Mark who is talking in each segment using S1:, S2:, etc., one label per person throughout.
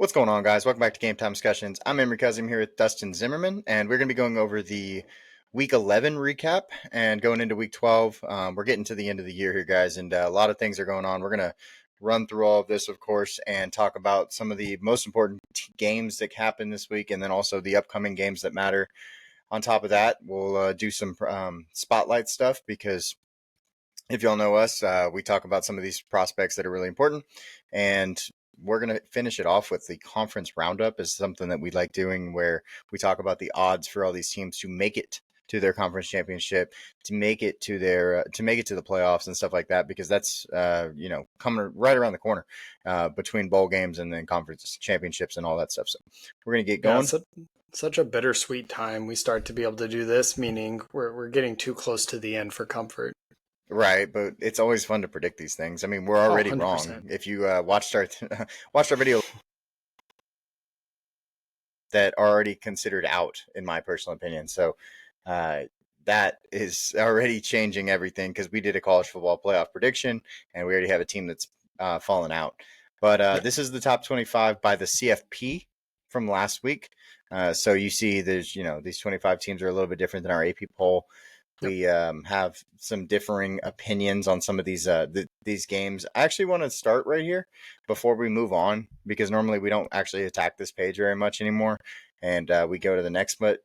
S1: What's going on, guys? Welcome back to Game Time Discussions. I'm Emery Cousin here with Dustin Zimmerman, and we're going to be going over the Week 11 recap and going into Week 12. We're getting to the end of the year here, guys, and a lot of things are going on. We're going to run through all of this, of course, and talk about some of the most important games that happened this week, and then also the upcoming games that matter. On top of that, we'll do some spotlight stuff because if y'all know us, we talk about some of these prospects that are really important, and we're going to finish it off with the conference roundup is something that we like doing where we talk about the odds for all these teams to make it to their conference championship, to make it to the playoffs and stuff like that, because that's coming right around the corner between bowl games and then conference championships and all that stuff. So we're going to get going.
S2: Such a bittersweet time we start to be able to do this, meaning we're getting too close to the end for comfort.
S1: Right, but it's always fun to predict these things. I mean, we're already wrong. If you watched our video that are already considered out, in my personal opinion. So that is already changing everything because we did a college football playoff prediction, and we already have a team that's fallen out. But this is the top 25 by the CFP from last week. So you see there's, these 25 teams are a little bit different than our AP poll. We have some differing opinions on some of these games. I actually want to start right here before we move on, because normally we don't actually attack this page very much anymore, and we go to the next. But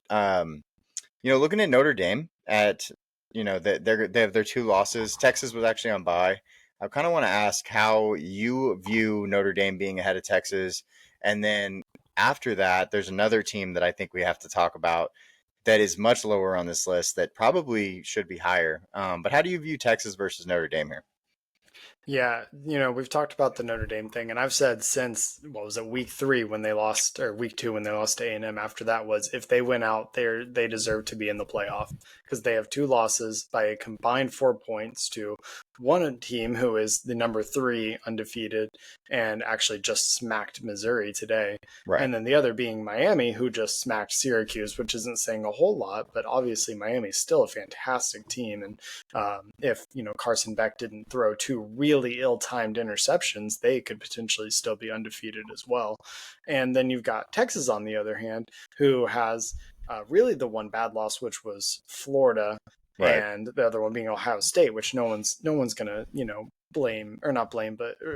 S1: looking at Notre Dame, they have their two losses. Texas was actually on bye. I kind of want to ask how you view Notre Dame being ahead of Texas, and then after that, there's another team that I think we have to talk about that is much lower on this list that probably should be higher. But how do you view Texas versus Notre Dame here?
S2: Yeah, we've talked about the Notre Dame thing, and I've said since, week 3 when they lost, or week 2 when they lost to A&M, after that was if they went out there, they deserve to be in the playoff because they have 2 losses by a combined 4 points to one team who is the number 3 undefeated and actually just smacked Missouri today.
S1: Right.
S2: And then the other being Miami, who just smacked Syracuse, which isn't saying a whole lot, but obviously Miami's still a fantastic team. And if, Carson Beck didn't throw 2 really ill-timed interceptions, they could potentially still be undefeated as well. And then you've got Texas on the other hand, who has really the one bad loss, which was Florida. Right. And the other one being Ohio State, which no one's gonna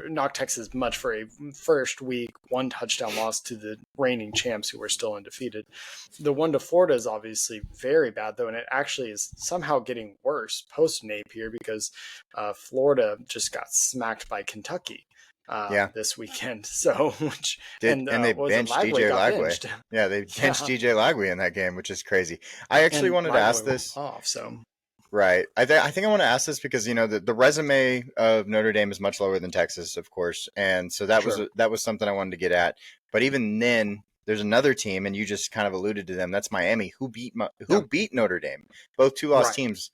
S2: knock Texas much for a first week 1 touchdown loss to the reigning champs who are still undefeated. The one to Florida is obviously very bad though, and it actually is somehow getting worse post Napier because Florida just got smacked by Kentucky. This weekend. So,
S1: they benched DJ Lagway. Yeah, they benched DJ Lagway in that game, which is crazy. I actually wanted to ask this. Right. I think I want to ask this because, the resume of Notre Dame is much lower than Texas, of course. And so that was something I wanted to get at. But even then, there's another team, and you just kind of alluded to them. That's Miami, who beat Notre Dame. Both 2-loss teams.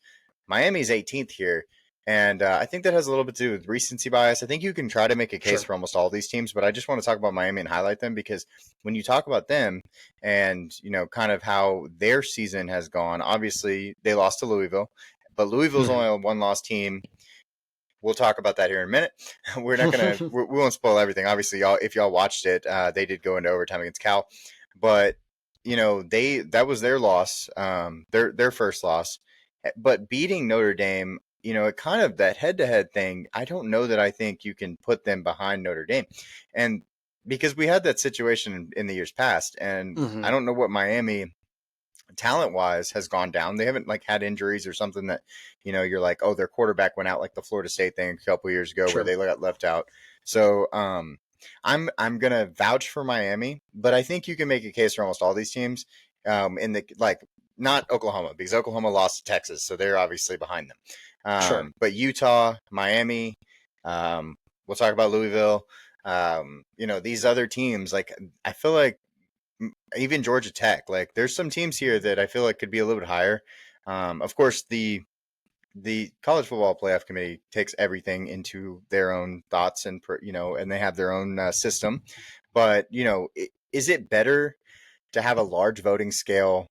S1: Miami's 18th here. And I think that has a little bit to do with recency bias. I think you can try to make a case for almost all these teams, but I just want to talk about Miami and highlight them because when you talk about them and, kind of how their season has gone, obviously they lost to Louisville, but Louisville's only a 1-loss team. We'll talk about that here in a minute. We're not going to, we won't spoil everything. Obviously, if y'all watched it, they did go into overtime against Cal, but that was their loss, their first loss, but beating Notre Dame, it kind of that head-to-head thing, I don't know that I think you can put them behind Notre Dame. And because we had that situation in the years past, and I don't know what Miami talent-wise has gone down. They haven't had injuries or something that, you're like, oh, their quarterback went out like the Florida State thing a couple years ago where they got left out. So I'm going to vouch for Miami, but I think you can make a case for almost all these teams in the not Oklahoma, because Oklahoma lost to Texas, so they're obviously behind them. But Utah, Miami, we'll talk about Louisville. These other teams, I feel like even Georgia Tech, there's some teams here that I feel like could be a little bit higher. Of course, the College Football Playoff Committee takes everything into their own thoughts and they have their own system. But is it better to have a large voting scale?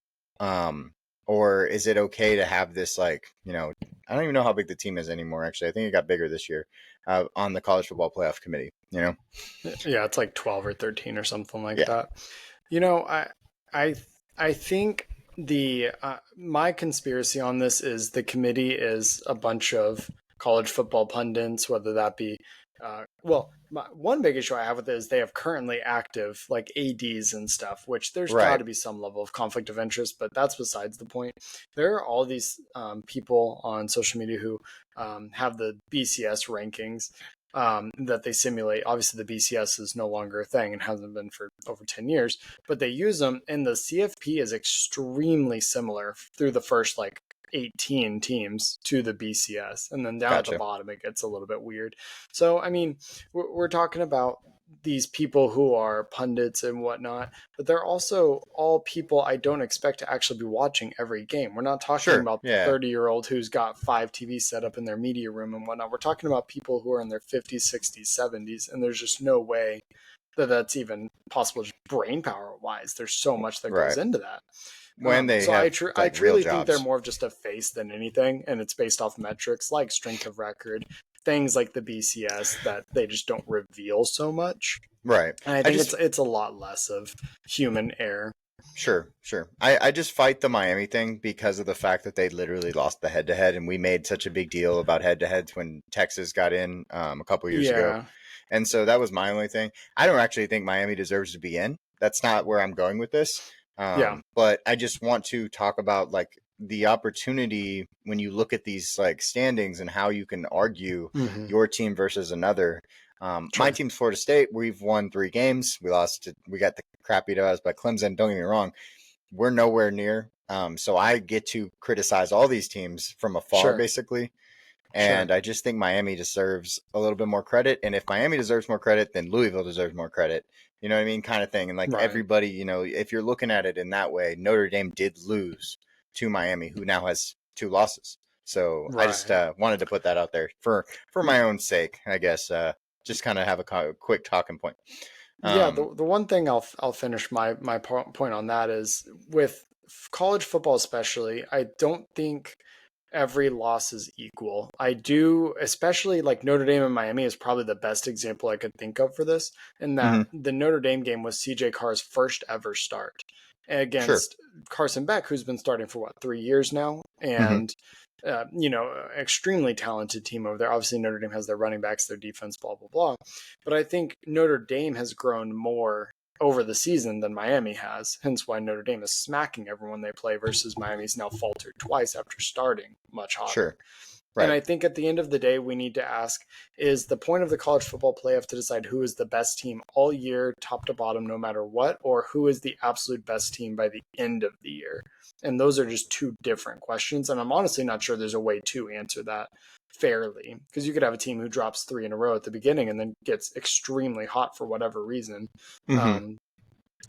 S1: Or is it okay to have this I don't even know how big the team is anymore. Actually, I think it got bigger this year on the College Football Playoff Committee. you know?
S2: Yeah, it's like 12 or 13 or something like that. You know, I think the my conspiracy on this is the committee is a bunch of college football pundits, whether that be one big issue I have with it is they have currently active like ADs and stuff, which there's got to be some level of conflict of interest, but that's besides the point. There are all these people on social media who have the BCS rankings that they simulate. Obviously, the BCS is no longer a thing and hasn't been for over 10 years, but they use them, and the CFP is extremely similar through the first like 18 teams to the BCS, and then down at the bottom it gets a little bit weird. So I mean, we're talking about these people who are pundits and whatnot, but they're also all people I don't expect to actually be watching every game. We're not talking about the 30-year-old who's got 5 TVs set up in their media room and whatnot. We're talking about people who are in their 50s, 60s, 70s, and there's just no way that that's even possible just brain power wise. There's so much that goes into that. I truly think they're more of just a face than anything, and it's based off metrics like strength of record, things like the BCS that they just don't reveal so much.
S1: Right.
S2: And I think it's a lot less of human error.
S1: Sure. I just fight the Miami thing because of the fact that they literally lost the head-to-head, and we made such a big deal about head-to-heads when Texas got in a couple years ago. And so that was my only thing. I don't actually think Miami deserves to be in. That's not where I'm going with this. But I just want to talk about like the opportunity when you look at these like standings and how you can argue your team versus another. My team's Florida State. We've won 3 games. We got the crap beat out of us by Clemson. Don't get me wrong. We're nowhere near. So I get to criticize all these teams from afar, basically. And I just think Miami deserves a little bit more credit. And if Miami deserves more credit, then Louisville deserves more credit. You know what I mean? Kind of thing. And like everybody, you know, if you're looking at it in that way, Notre Dame did lose to Miami, who now has 2 losses. So I just wanted to put that out there for my own sake, I guess. Just kind of have a quick talking point.
S2: The one thing I'll finish my point on that is with college football especially, I don't think every loss is equal. I do, especially like Notre Dame and Miami is probably the best example I could think of for this, in that the Notre Dame game was CJ Carr's first ever start against Carson Beck, who's been starting for 3 years now, and extremely talented team over there. Obviously Notre Dame has their running backs, their defense, blah blah blah, but I think Notre Dame has grown more over the season than Miami has, hence why Notre Dame is smacking everyone they play versus Miami's now faltered twice after starting much hotter. And I think at the end of the day, we need to ask, is the point of the college football playoff to decide who is the best team all year, top to bottom, no matter what, or who is the absolute best team by the end of the year? And those are just 2 different questions. And I'm honestly not sure there's a way to answer that fairly, because you could have a team who drops 3 in a row at the beginning and then gets extremely hot for whatever reason.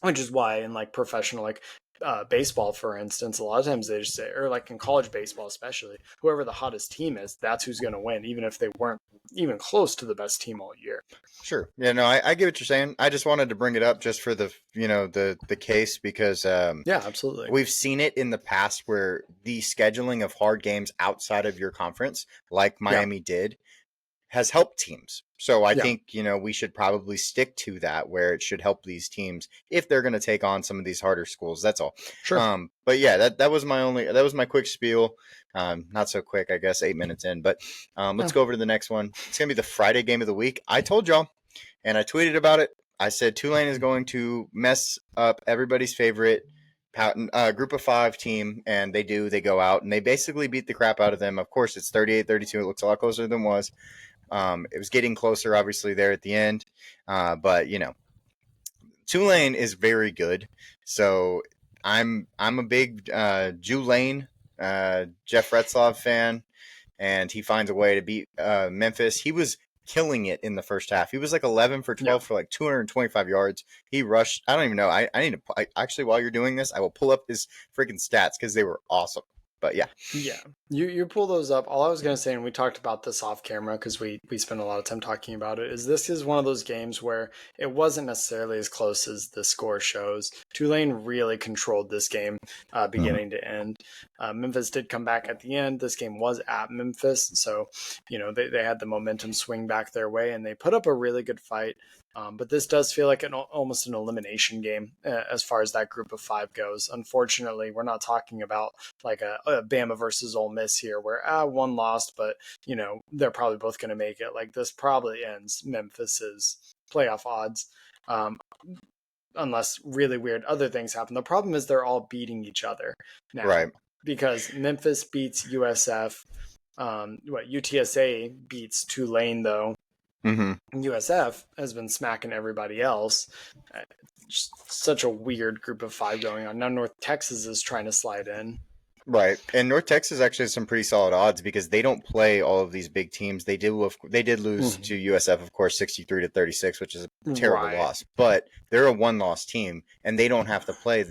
S2: Which is why in like professional, like baseball, for instance, a lot of times they just say, or like in college baseball especially, whoever the hottest team is, that's who's going to win, even if they weren't even close to the best team all year.
S1: I get what you're saying. I just wanted to bring it up just for the the case, because
S2: absolutely,
S1: we've seen it in the past where the scheduling of hard games outside of your conference, like Miami did, has helped teams. So I think, we should probably stick to that, where it should help these teams if they're going to take on some of these harder schools. That's all. But yeah, that was my quick spiel. Not so quick, I guess, 8 minutes in, but let's go over to the next one. It's going to be the Friday game of the week. I told y'all, and I tweeted about it. I said Tulane is going to mess up everybody's favorite group of 5 team, and they go out and they basically beat the crap out of them. Of course, it's 38-32. It looks a lot closer than it was. It was getting closer, obviously, there at the end. But, Tulane is very good. So I'm a big Tulane, Jeff Retzlaff fan, and he finds a way to beat Memphis. He was killing it in the first half. He was like 11 for 12 for like 225 yards. He rushed. I don't even know. I need to actually, while you're doing this, I will pull up his freaking stats because they were awesome. But yeah.
S2: You pull those up. All I was going to say, and we talked about this off camera because we spent a lot of time talking about it, is this is one of those games where it wasn't necessarily as close as the score shows. Tulane really controlled this game beginning to end. Memphis did come back at the end. This game was at Memphis, so they had the momentum swing back their way, and they put up a really good fight. But this does feel like almost an elimination game as far as that group of 5 goes. Unfortunately, we're not talking about like a Bama versus Ole Miss here, where one lost, but they're probably both going to make it. Like this probably ends Memphis's playoff odds, unless really weird other things happen. The problem is they're all beating each other now,
S1: right?
S2: Because Memphis beats USF. UTSA beats Tulane though.
S1: Mm-hmm.
S2: USF has been smacking everybody else. Just such a weird group of 5 going on. Now North Texas is trying to slide in.
S1: Right. And North Texas actually has some pretty solid odds because they don't play all of these big teams. They did lose to USF, of course, 63-36, which is a terrible loss. But they're a 1-loss team, and they don't have to play.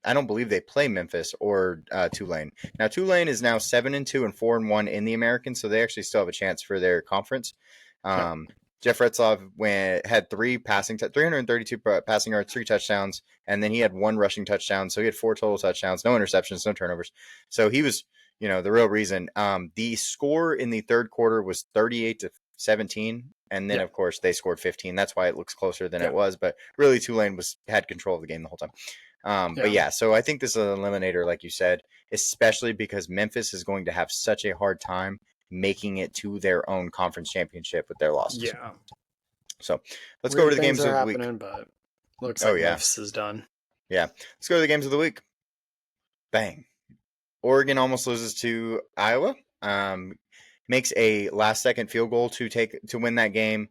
S1: I don't believe they play Memphis or Tulane. Now, Tulane is now 7-2 and 4-1 in the American, so they actually still have a chance for their conference. Jeff Retzlaff had 332 passing yards, 3 touchdowns, and then he had 1 rushing touchdown. So he had 4 total touchdowns, no interceptions, no turnovers. So he was, the real reason. The score in the third quarter was 38-17, and then of course they scored 15. That's why it looks closer than it was. But really, Tulane had control of the game the whole time. But yeah, so I think this is an eliminator, like you said, especially because Memphis is going to have such a hard time making it to their own conference championship with their losses.
S2: Yeah.
S1: So let's go over to the games of the week.
S2: But looks like Memphis is done.
S1: Yeah. Let's go to the games of the week. Bang. Oregon almost loses to Iowa. Makes a last-second field goal to win that game.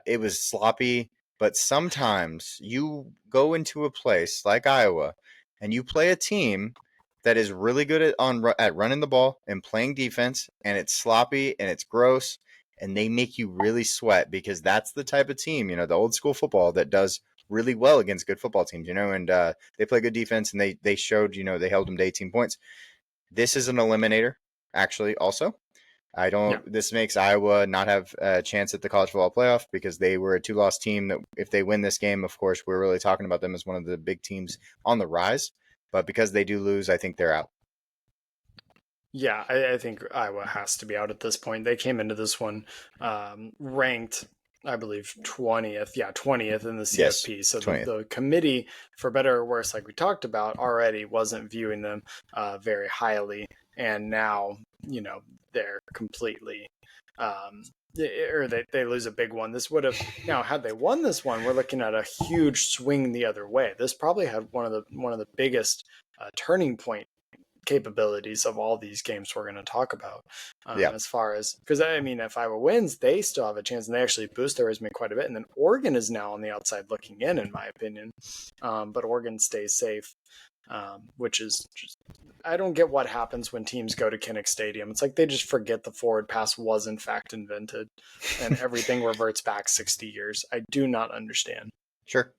S1: It was sloppy, but sometimes you go into a place like Iowa and you play a team that is really good at running the ball and playing defense, and it's sloppy and it's gross, and they make you really sweat because that's the type of team, the old school football that does really well against good football teams, and they play good defense, and they showed, they held them to 18 points. This is an eliminator, actually, also. This makes Iowa not have a chance at the college football playoff because they were a 2-loss team that if they win this game, of course, we're really talking about them as one of the big teams on the rise. But because they do lose, I think they're out.
S2: Yeah, I think Iowa has to be out at this point. They came into this one ranked, I believe, 20th. Yeah, 20th in the CFP. Yes, so the committee, for better or worse, like we talked about already, wasn't viewing them very highly. And now, they're completely... or they lose a big one. This would have now had they won this one, we're looking at a huge swing the other way. This probably had one of the biggest turning point capabilities of all these games we're going to talk about. As far as because if Iowa wins, they still have a chance, and they actually boost their resume quite a bit. And then Oregon is now on the outside looking in my opinion. But Oregon stays safe. Which is just, I don't get what happens when teams go to Kinnick Stadium. It's like they just forget the forward pass was in fact invented and everything reverts back 60 years. I do not understand.
S1: Sure.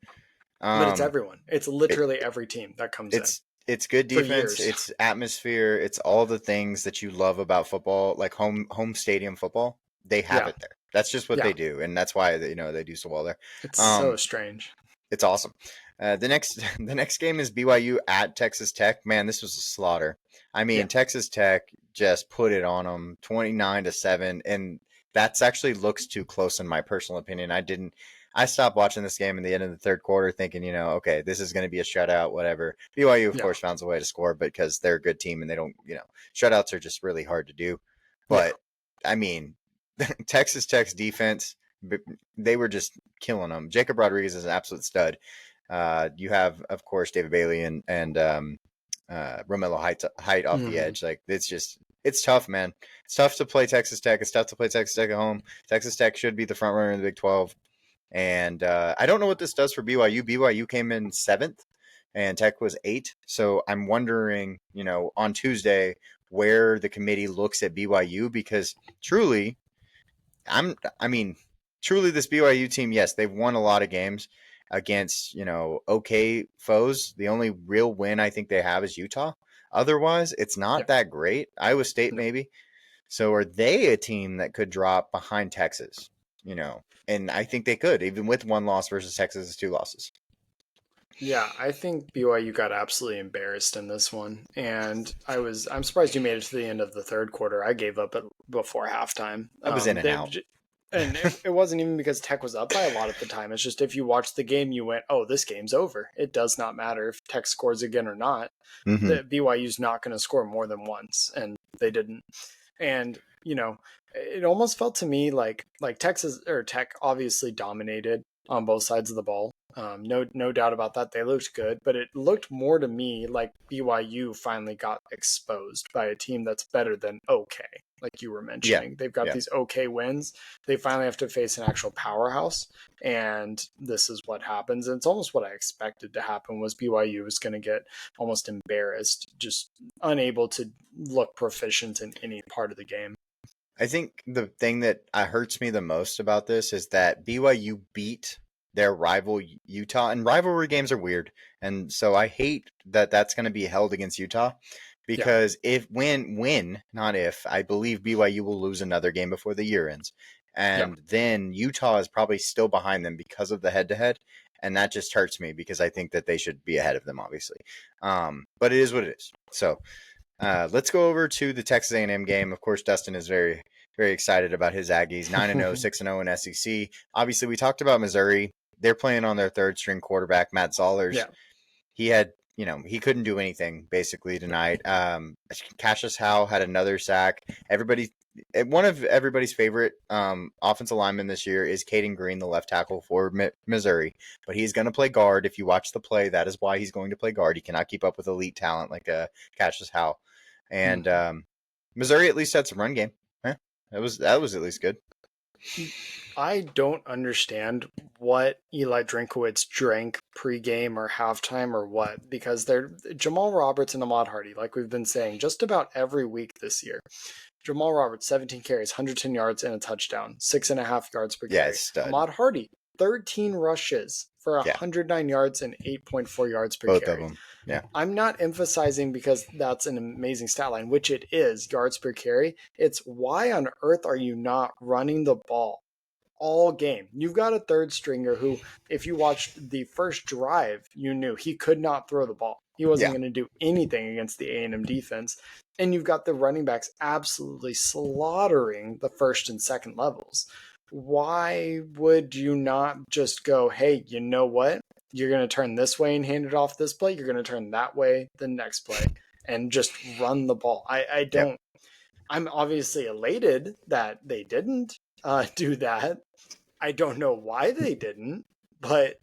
S2: But it's everyone. It's literally every team that comes in.
S1: It's good defense. It's atmosphere. It's all the things that you love about football, like home stadium football. They have it there. That's just what they do. And that's why they do so well there.
S2: It's so strange.
S1: It's awesome. The next game is BYU at Texas Tech. Man, this was a slaughter. Texas Tech just put it on them 29-7, and that's actually looks too close in my personal opinion. I stopped watching this game in the end of the third quarter thinking, okay, this is going to be a shutout, whatever. BYU, of course, found a way to score because they're a good team and they don't, shutouts are just really hard to do. But, Texas Tech's defense, they were just killing them. Jacob Rodriguez is an absolute stud. You have, of course, David Bailey and Romello Height off the edge. Like it's tough, man. It's tough to play Texas Tech. It's tough to play Texas Tech at home. Texas Tech should be the front runner in the Big 12. And I don't know what this does for BYU. BYU came in 7th and Tech was 8th. So I'm wondering, on Tuesday where the committee looks at BYU because truly this BYU team, yes, they've won a lot of games against, okay foes. The only real win I think they have is Utah. Otherwise, it's not that great. Iowa State, maybe. So are they a team that could drop behind Texas? And I think they could, even with one loss versus Texas' 2 losses.
S2: Yeah, I think BYU got absolutely embarrassed in this one, and I'm surprised you made it to the end of the third quarter. I gave up before halftime.
S1: I was in and out.
S2: And it wasn't even because Tech was up by a lot at the time. It's just if you watched the game, you went, oh, this game's over. It does not matter if Tech scores again or not.
S1: Mm-hmm.
S2: The BYU's not going to score more than once, and they didn't. And, it almost felt to me like Tech obviously dominated on both sides of the ball. No doubt about that. They looked good, but it looked more to me like BYU finally got exposed by a team that's better than okay. Like you were mentioning, they've got these okay wins. They finally have to face an actual powerhouse, and this is what happens. And it's almost what I expected to happen was BYU was going to get almost embarrassed, just unable to look proficient in any part of the game.
S1: I think the thing that hurts me the most about this is that BYU beat their rival Utah, and rivalry games are weird. And so I hate that that's going to be held against Utah because not if, I believe BYU will lose another game before the year ends. And then Utah is probably still behind them because of the head-to-head. And that just hurts me because I think that they should be ahead of them, obviously. But it is what it is. So let's go over to the Texas A&M game. Of course, Dustin is very, very excited about his Aggies, 9-0, 6-0 in SEC. Obviously, we talked about Missouri. They're playing on their third-string quarterback, Matt Zollers.
S2: Yeah.
S1: He had, he couldn't do anything basically tonight. Cassius Howe had another sack. One of everybody's favorite offensive linemen this year is Caden Green, the left tackle for Missouri. But he's going to play guard. If you watch the play, that is why he's going to play guard. He cannot keep up with elite talent like Cassius Howe. And Missouri at least had some run game. That was at least good.
S2: I don't understand what Eli Drinkowitz drank pregame or halftime or what, because they're Jamal Roberts and Ahmad Hardy, like we've been saying just about every week this year. Jamal Roberts, 17 carries, 110 yards and a touchdown, 6.5 yards per carry. Ahmad Hardy, 13 rushes for 109 yards and 8.4 yards per carry.
S1: Both of them. Yeah.
S2: I'm not emphasizing because that's an amazing stat line, which it is, yards per carry. It's why on earth are you not running the ball all game? You've got a third stringer who, if you watched the first drive, you knew he could not throw the ball. He wasn't going to do anything against the A&M defense. And you've got the running backs absolutely slaughtering the first and second levels. Why would you not just go, hey, you know what? You're going to turn this way and hand it off this play. You're going to turn that way the next play and just run the ball. I don't. I'm obviously elated that they didn't do that. I don't know why they didn't, but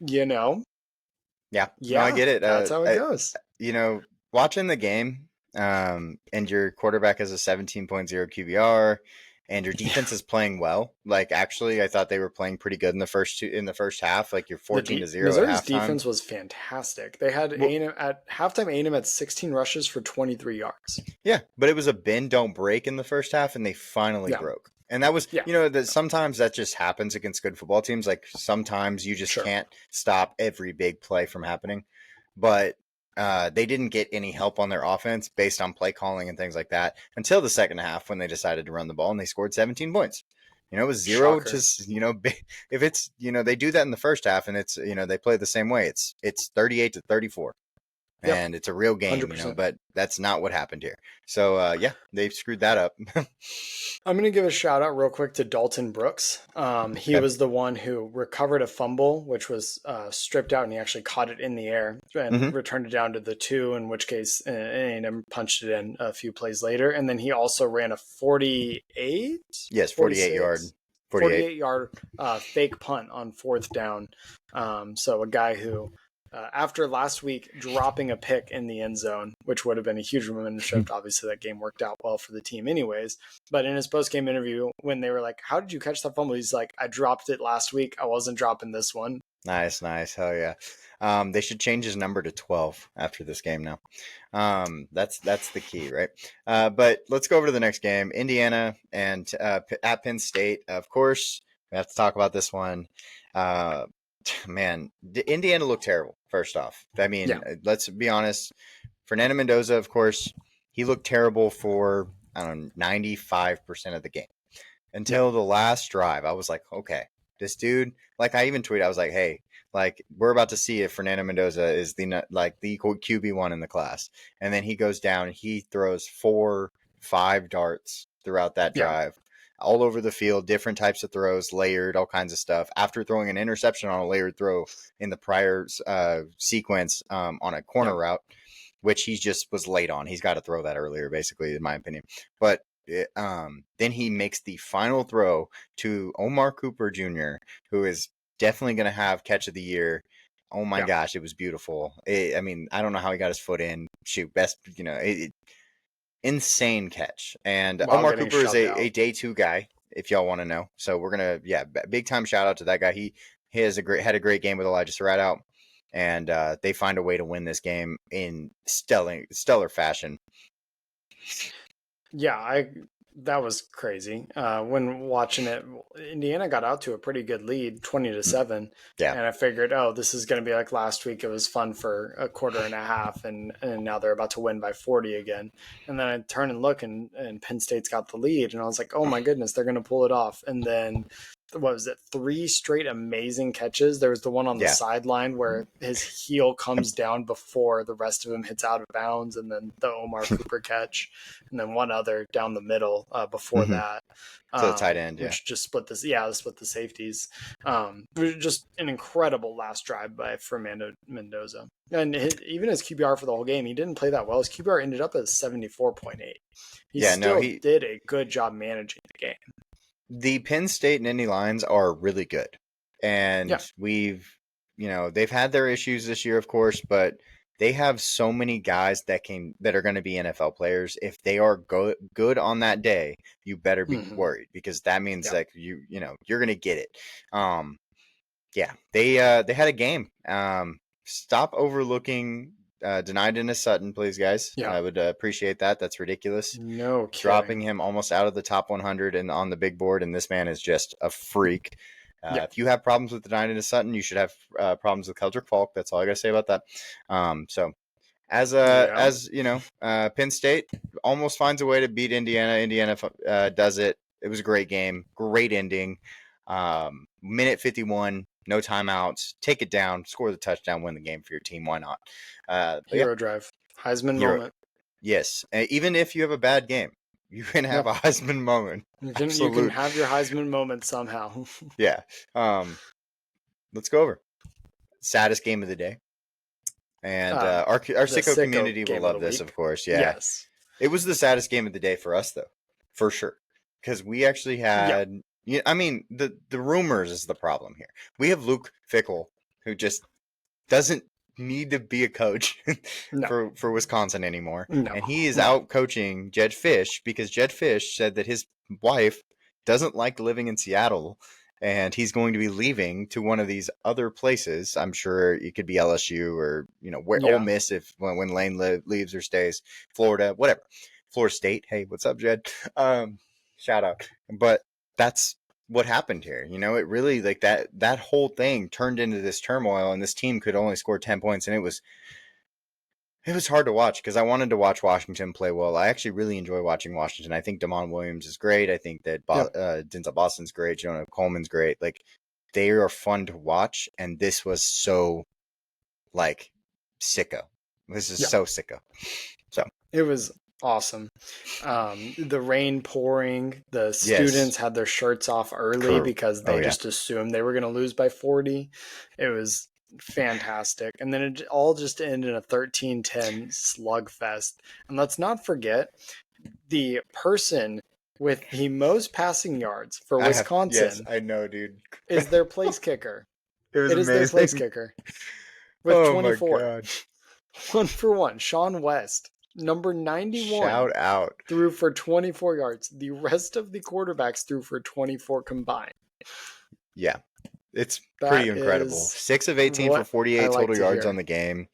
S1: Yeah, no, I get it.
S2: That's how it goes.
S1: Watching the game, and your quarterback has a 17.0 QBR, and your defense is playing well. Like, actually, I thought they were playing pretty good in the first half. Like, you're 14-0 at halftime.
S2: Missouri's defense was fantastic. They had A&M at halftime. A&M had 16 rushes for 23 yards.
S1: Yeah, but it was a bend don't break in the first half, and they finally broke. And that was, that sometimes that just happens against good football teams. Like, sometimes you just can't stop every big play from happening. But they didn't get any help on their offense based on play calling and things like that until the second half when they decided to run the ball, and they scored 17 points. It was 0 to, if it's, they do that in the first half and it's, they play the same way. It's 38-34. And it's a real game, 100%. But that's not what happened here. So, they've screwed that up.
S2: I'm going to give a shout out real quick to Dalton Brooks. He was the one who recovered a fumble, which was stripped out, and he actually caught it in the air and returned it down to the 2, in which case A&M punched it in a few plays later. And then he also ran a 48?
S1: Yes, 48
S2: yard fake punt on 4th down. So a guy who... after last week dropping a pick in the end zone, which would have been a huge momentum shift. Obviously, that game worked out well for the team anyways. But in his post-game interview, when they were like, how did you catch that fumble? He's like, I dropped it last week. I wasn't dropping this one.
S1: Nice. Hell yeah. They should change his number to 12 after this game now. That's the key, right? But let's go over to the next game. Indiana and at Penn State. Of course, we have to talk about this one. Man, Indiana looked terrible, first off. I mean, let's be honest. Fernando Mendoza, of course, he looked terrible for, I don't know, 95% of the game. Until the last drive, I was like, okay, this dude, like I even tweeted, I was like, hey, like we're about to see if Fernando Mendoza is the QB1 in the class. And then he goes down, he throws 4-5 darts throughout that drive. All over the field, different types of throws, layered, all kinds of stuff. After throwing an interception on a layered throw in the prior sequence on a corner route, which he just was late on. He's got to throw that earlier, basically, in my opinion. But then he makes the final throw to Omar Cooper Jr., who is definitely going to have catch of the year. Oh my gosh, it was beautiful. I mean, I don't know how he got his foot in. Shoot, insane catch. And Omar Cooper is a day 2 guy, if y'all want to know. So we're gonna, big time shout out to that guy. He had a great game with Elijah Surratt out, and they find a way to win this game in stellar fashion.
S2: Yeah, that was crazy. When watching it, Indiana got out to a pretty good lead, 20-7.
S1: Yeah.
S2: And I figured, this is going to be like last week. It was fun for a quarter and a half, and now they're about to win by 40 again. And then I turn and look, and Penn State's got the lead, and I was like, oh my goodness, they're going to pull it off. And then, what was it, 3 straight amazing catches? There was the one on the sideline where his heel comes down before the rest of him hits out of bounds, and then the Omar Cooper catch, and then one other down the middle before that.
S1: So the tight end,
S2: which just split the safeties. Just an incredible last drive by Fernando Mendoza. And even his QBR for the whole game, he didn't play that well. His QBR ended up at 74.8. He did a good job managing the game.
S1: The Penn State and Indy Lions are really good. And they've had their issues this year, of course, but they have so many guys that are going to be NFL players. If they are good on that day, you better be worried, because that means like you're going to get it. They had a game. Stop overlooking Denied into Sutton, please, guys. I would appreciate that. That's ridiculous.
S2: No kidding.
S1: Dropping him almost out of the top 100 and on the big board, and this man is just a freak. If you have problems with Denied into Sutton, you should have problems with Keldrick Falk. That's all I got to say about that. So, as you know, Penn State almost finds a way to beat Indiana. Indiana does it. It was a great game, great ending. Minute 51. No timeouts. Take it down. Score the touchdown. Win the game for your team. Why not?
S2: Hero drive. Heisman moment.
S1: Yes. Even if you have a bad game, you can have a Heisman moment.
S2: You can have your Heisman moment somehow.
S1: Yeah. Let's go over. Saddest game of the day. And our Sicko community will love this, of course. Yeah.
S2: Yes.
S1: It was the saddest game of the day for us, though. For sure. Because we actually had... Yeah. Yeah, I mean, the rumors is the problem here. We have Luke Fickell, who just doesn't need to be a coach for Wisconsin anymore. No. And he is out coaching Jedd Fisch, because Jedd Fisch said that his wife doesn't like living in Seattle, and he's going to be leaving to one of these other places. I'm sure it could be LSU or, Ole Miss when Lane leaves or stays, Florida, whatever. Florida State. Hey, what's up, Jed? Shout out. But that's what happened here. It really, like, that whole thing turned into this turmoil, and this team could only score 10 points, and it was hard to watch, because I wanted to watch Washington play well. I actually really enjoy watching Washington. I think Damon Williams is great. I think that Denzel Boston's great. Jonah Coleman's great. Like, they are fun to watch, and this was so, like, sicko. This is so sicko. So
S2: it was awesome. The rain pouring, the students had their shirts off early because they just assumed they were going to lose by 40. It was fantastic. And then it all just ended in a 13-10 slugfest. And let's not forget, the person with the most passing yards for Wisconsin,
S1: yes, I know, dude,
S2: is their place kicker.
S1: It was amazing.
S2: Their place kicker with 24.
S1: My God.
S2: 1 for 1. Sean West, number 91,
S1: shout out,
S2: threw for 24 yards. The rest of the quarterbacks threw for 24 combined.
S1: Yeah, it's pretty incredible. 6 of 18 for 48 total yards on the game.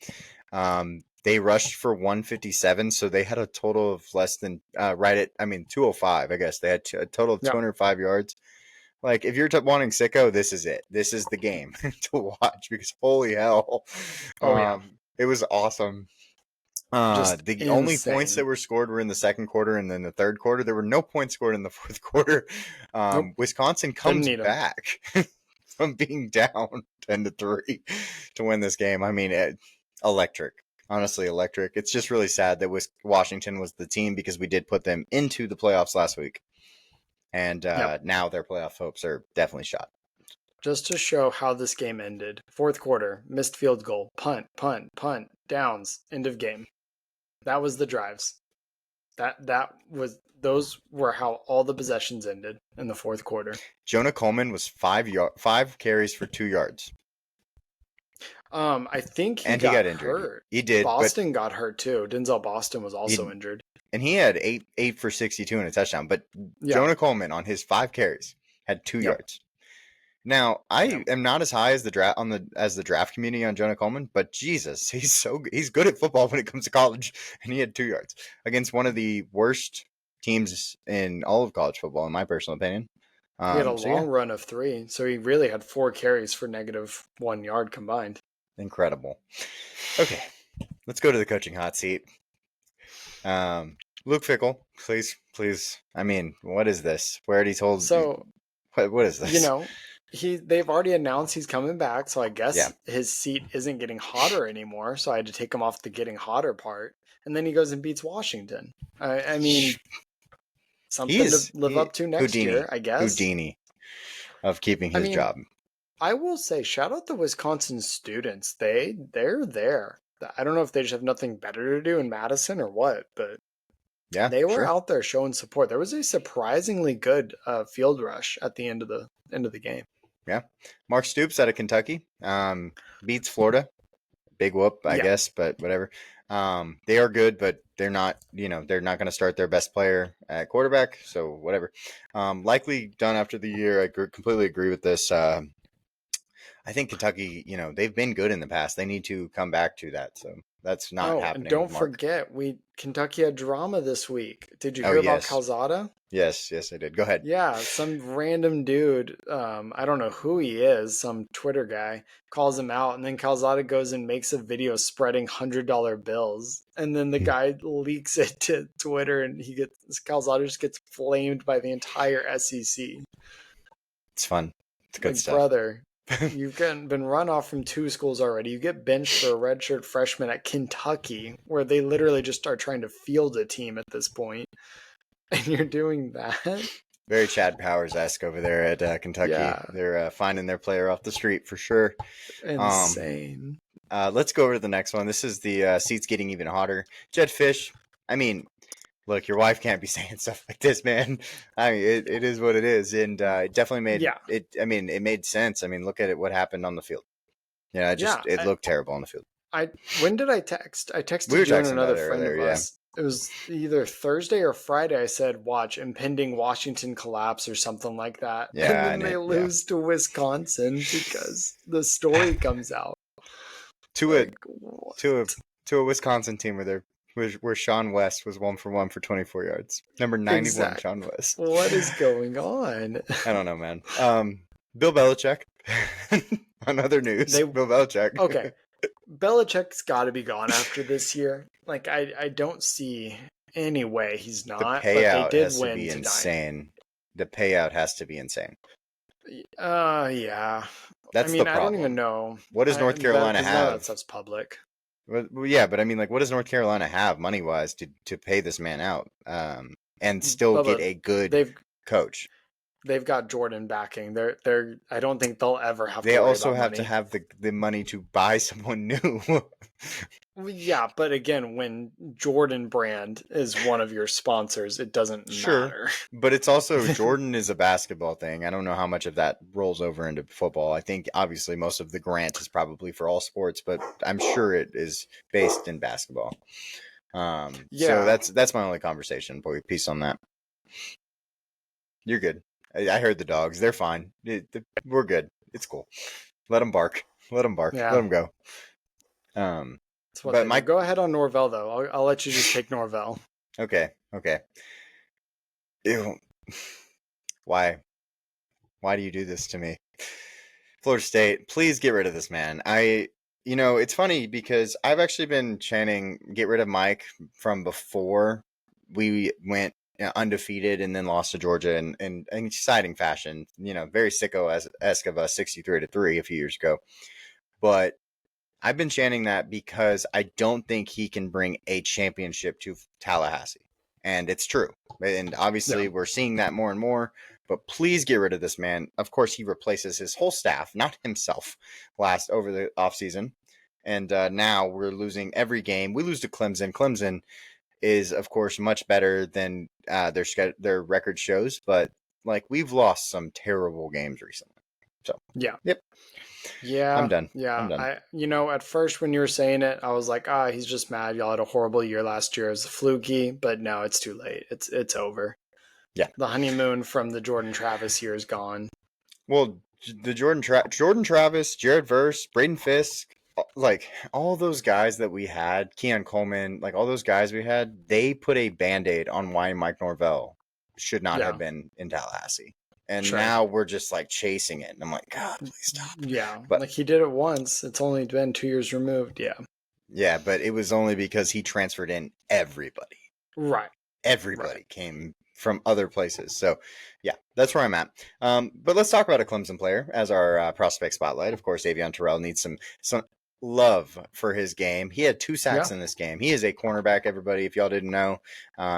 S1: They rushed for 157, so they had a total of less than 205. I guess they had a total of 205 yards. Like, if you're wanting Sicko, this is it. This is the game to watch, because holy hell, it was awesome. The only points that were scored were in the second quarter and then the third quarter. There were no points scored in the fourth quarter.
S2: Nope.
S1: Wisconsin comes back from being down 10-3 to win this game. I mean, electric. Honestly, electric. It's just really sad that Washington was the team because we did put them into the playoffs last week. And now their playoff hopes are definitely shot.
S2: Just to show how this game ended. Fourth quarter, missed field goal, punt, downs, end of game. That was the drives. Those were how all the possessions ended in the fourth quarter.
S1: Jonah Coleman was 5 carries for 2 yards.
S2: I think he got injured. Hurt.
S1: He did.
S2: Boston got hurt too. Denzel Boston was also injured.
S1: And he had 8 for 62 and a touchdown. But Jonah Coleman on his 5 carries had 2 yards. Now, I am not as high as the draft community on Jonah Coleman, but Jesus, he's good at football when it comes to college, and he had 2 yards against one of the worst teams in all of college football, in my personal opinion.
S2: He had a long run of 3, so he really had 4 carries for -1 yard combined.
S1: Incredible. Okay, let's go to the coaching hot seat. Luke Fickell, please. I mean, what is this? We already told.
S2: So,
S1: what is this?
S2: They've already announced he's coming back, so I guess his seat isn't getting hotter anymore. So I had to take him off the getting hotter part, and then he goes and beats Washington. I mean, something to live up to next year, I guess.
S1: Houdini of keeping his job.
S2: I will say, shout out the Wisconsin students. They're there. I don't know if they just have nothing better to do in Madison or what, but they were out there showing support. There was a surprisingly good field rush at the end of the game.
S1: Yeah. Mark Stoops out of Kentucky beats Florida. Big whoop, I guess, but whatever. They are good, but they're not going to start their best player at quarterback, so whatever. Likely done after the year. I completely agree with this. I think Kentucky, they've been good in the past. They need to come back to that, so that's not happening.
S2: And don't forget, Kentucky had drama this week. Did you hear about Calzada?
S1: Yes, I did. Go ahead.
S2: Yeah, some random dude, I don't know who he is, some Twitter guy, calls him out, and then Calzada goes and makes a video spreading $100 bills, and then the guy leaks it to Twitter, and Calzada just gets flamed by the entire SEC.
S1: It's fun. It's good stuff.
S2: Brother, you've been run off from 2 schools already. You get benched for a redshirt freshman at Kentucky, where they literally just are trying to field a team at this point. And you're doing that?
S1: Very Chad Powers-esque over there at Kentucky. Yeah. They're finding their player off the street for sure.
S2: Insane.
S1: Let's go over to the next one. This is the seats getting even hotter. Jed Fish, I mean, look, your wife can't be saying stuff like this, man. I mean, it is what it is. And it definitely made it. I mean, it made sense. I mean, look at what happened on the field. It looked terrible on the field.
S2: When did I text? I texted you and another friend of us. It was either Thursday or Friday. I said, watch impending Washington collapse or something like that.
S1: Yeah,
S2: and then they lose to Wisconsin because the story comes out.
S1: To a Wisconsin team where Sean West was 1 for 1 for 24 yards. Number 91, Sean West.
S2: What is going on?
S1: I don't know, man. Bill Belichick. On other news, Bill Belichick.
S2: Okay. Belichick's got to be gone after this year. Like, I don't see any way he's not.
S1: The payout has to be insane. The payout has to be insane.
S2: Yeah.
S1: That's the problem.
S2: I don't even know.
S1: What does North Carolina have?
S2: None of that stuff's public.
S1: Well, yeah, but I mean, like, what does North Carolina have money-wise to pay this man out and still get a good coach?
S2: They've got Jordan backing. They're. I don't think they'll ever have.
S1: They also have to have the money to buy someone new.
S2: Yeah, but again, when Jordan Brand is one of your sponsors, it doesn't matter.
S1: But it's also Jordan is a basketball thing. I don't know how much of that rolls over into football. I think obviously most of the grant is probably for all sports, but I'm sure it is based in basketball. So that's my only conversation. Boy, peace on that. You're good. I heard the dogs. They're fine. We're good. It's cool. Let them bark. Yeah. Let them go.
S2: But go ahead on Norvell, though. I'll let you just take Norvell.
S1: Okay. Ew. Why do you do this to me? Florida State, please get rid of this man. It's funny because I've actually been chanting "get rid of Mike" from before we went undefeated and then lost to Georgia in exciting fashion. Very Sicko-esque of a 63-3 a few years ago. But I've been chanting that because I don't think he can bring a championship to Tallahassee. And it's true. And obviously we're seeing that more and more. But please get rid of this man. Of course, he replaces his whole staff, not himself, over the offseason. And now we're losing every game. We lose to Clemson. Clemson is, of course, much better than their record shows. But, we've lost some terrible games recently. So,
S2: yeah.
S1: Yep.
S2: Yeah.
S1: I'm done.
S2: Yeah.
S1: I'm done.
S2: At first when you were saying it, I was like, he's just mad. Y'all had a horrible year last year as a fluky, but no, it's too late. It's over.
S1: Yeah.
S2: The honeymoon from the Jordan Travis year is gone.
S1: Well, the Jordan Travis, Jared Verse, Braden Fisk, all those guys that we had, Keon Coleman, all those guys we had, they put a Band-Aid on why Mike Norvell should not have been in Tallahassee. And now we're just chasing it. And I'm like, God, please stop.
S2: Yeah. But he did it once. It's only been 2 years removed. Yeah.
S1: Yeah, but it was only because he transferred in everybody.
S2: Right.
S1: Everybody came from other places. So, yeah, that's where I'm at. But let's talk about a Clemson player as our prospect spotlight. Of course, Avion Terrell needs some love for his game. He had 2 sacks in this game. He is a cornerback, everybody, if y'all didn't know.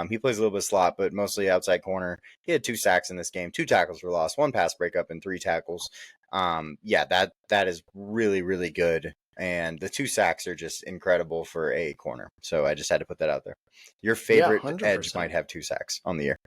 S1: He plays a little bit of slot, but mostly outside corner. He had 2 sacks in this game. 2 tackles were lost, 1 pass breakup, and 3 tackles. That is really, really good. And the 2 sacks are just incredible for a corner. So I just had to put that out there. Your favorite edge might have 2 sacks on the year.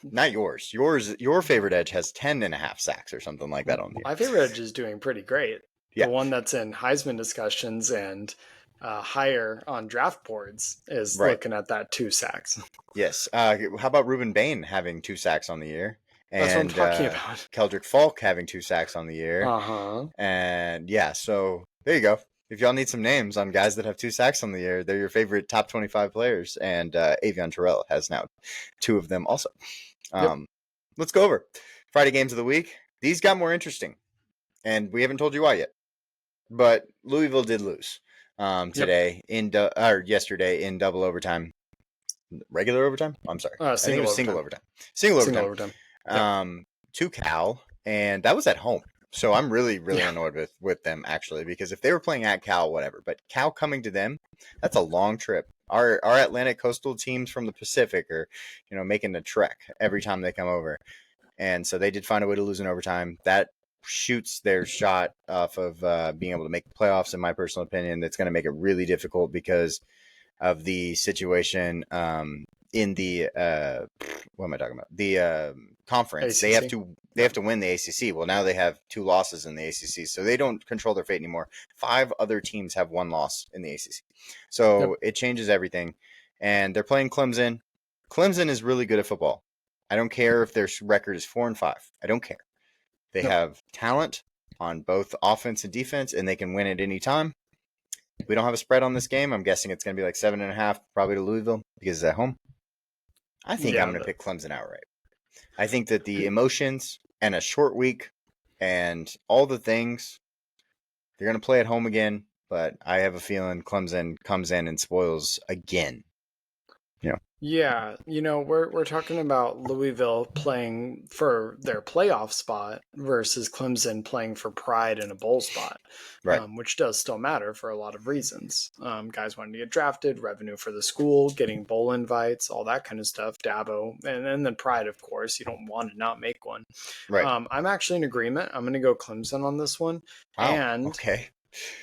S1: Not yours. Your favorite edge has 10.5 sacks or something like that on the year.
S2: My favorite edge is doing pretty great.
S1: Yeah.
S2: The one that's in Heisman discussions and higher on draft boards is looking at that 2 sacks.
S1: Yes. How about Ruben Bain having 2 sacks on the year? And,
S2: that's what I'm talking about.
S1: Keldrick Falk having 2 sacks on the year. And so there you go. If y'all need some names on guys that have 2 sacks on the year, they're your favorite top 25 players. And Avion Terrell has now 2 of them also. Let's go over Friday games of the week. These got more interesting. And we haven't told you why yet. But Louisville did lose yesterday in double overtime. Regular overtime? I'm sorry. I think it was single overtime. Single overtime. To Cal, and that was at home. So I'm really, really annoyed with them, actually, because if they were playing at Cal, whatever. But Cal coming to them, that's a long trip. Our Atlantic coastal teams from the Pacific are, making the trek every time they come over. And so they did find a way to lose in overtime. That shoots their shot off of being able to make the playoffs, in my personal opinion. That's going to make it really difficult because of the situation in the what am I talking about? The conference. ACC. They have to win the ACC. Well, now they have 2 losses in the ACC, so they don't control their fate anymore. 5 other teams have 1 loss in the ACC, so it changes everything. And they're playing Clemson. Clemson is really good at football. I don't care if their record is 4-5. I don't care. They have talent on both offense and defense, and they can win at any time. We don't have a spread on this game. I'm guessing it's going to be 7.5, probably to Louisville because it's at home. I think I'm going to pick Clemson outright. I think that the emotions and a short week and all the things, they're going to play at home again, but I have a feeling Clemson comes in and spoils again.
S2: Yeah, we're talking about Louisville playing for their playoff spot versus Clemson playing for pride in a bowl spot, which does still matter for a lot of reasons. Guys wanting to get drafted, revenue for the school, getting bowl invites, all that kind of stuff, Dabo, and then pride, of course. You don't want to not make one.
S1: Right.
S2: I'm actually in agreement. I'm going to go Clemson on this one.
S1: Wow.
S2: And
S1: okay.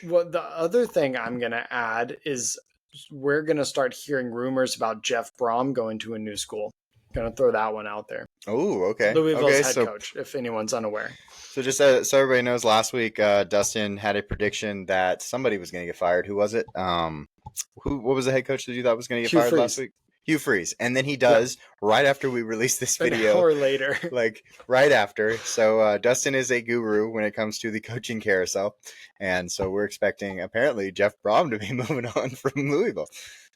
S2: Well, the other thing I'm going to add is we're going to start hearing rumors about Jeff Brom going to a new school. Going to throw that one out there.
S1: Oh, okay.
S2: Louisville's head coach, if anyone's unaware.
S1: So just so everybody knows, last week Dustin had a prediction that somebody was going to get fired. Who was it? What was the head coach that you thought was going to get fired last week? Hugh Freeze. And then he does right after we release this video.
S2: An hour later.
S1: Right after. So Dustin is a guru when it comes to the coaching carousel. And so we're expecting, apparently, Jeff Brom to be moving on from Louisville.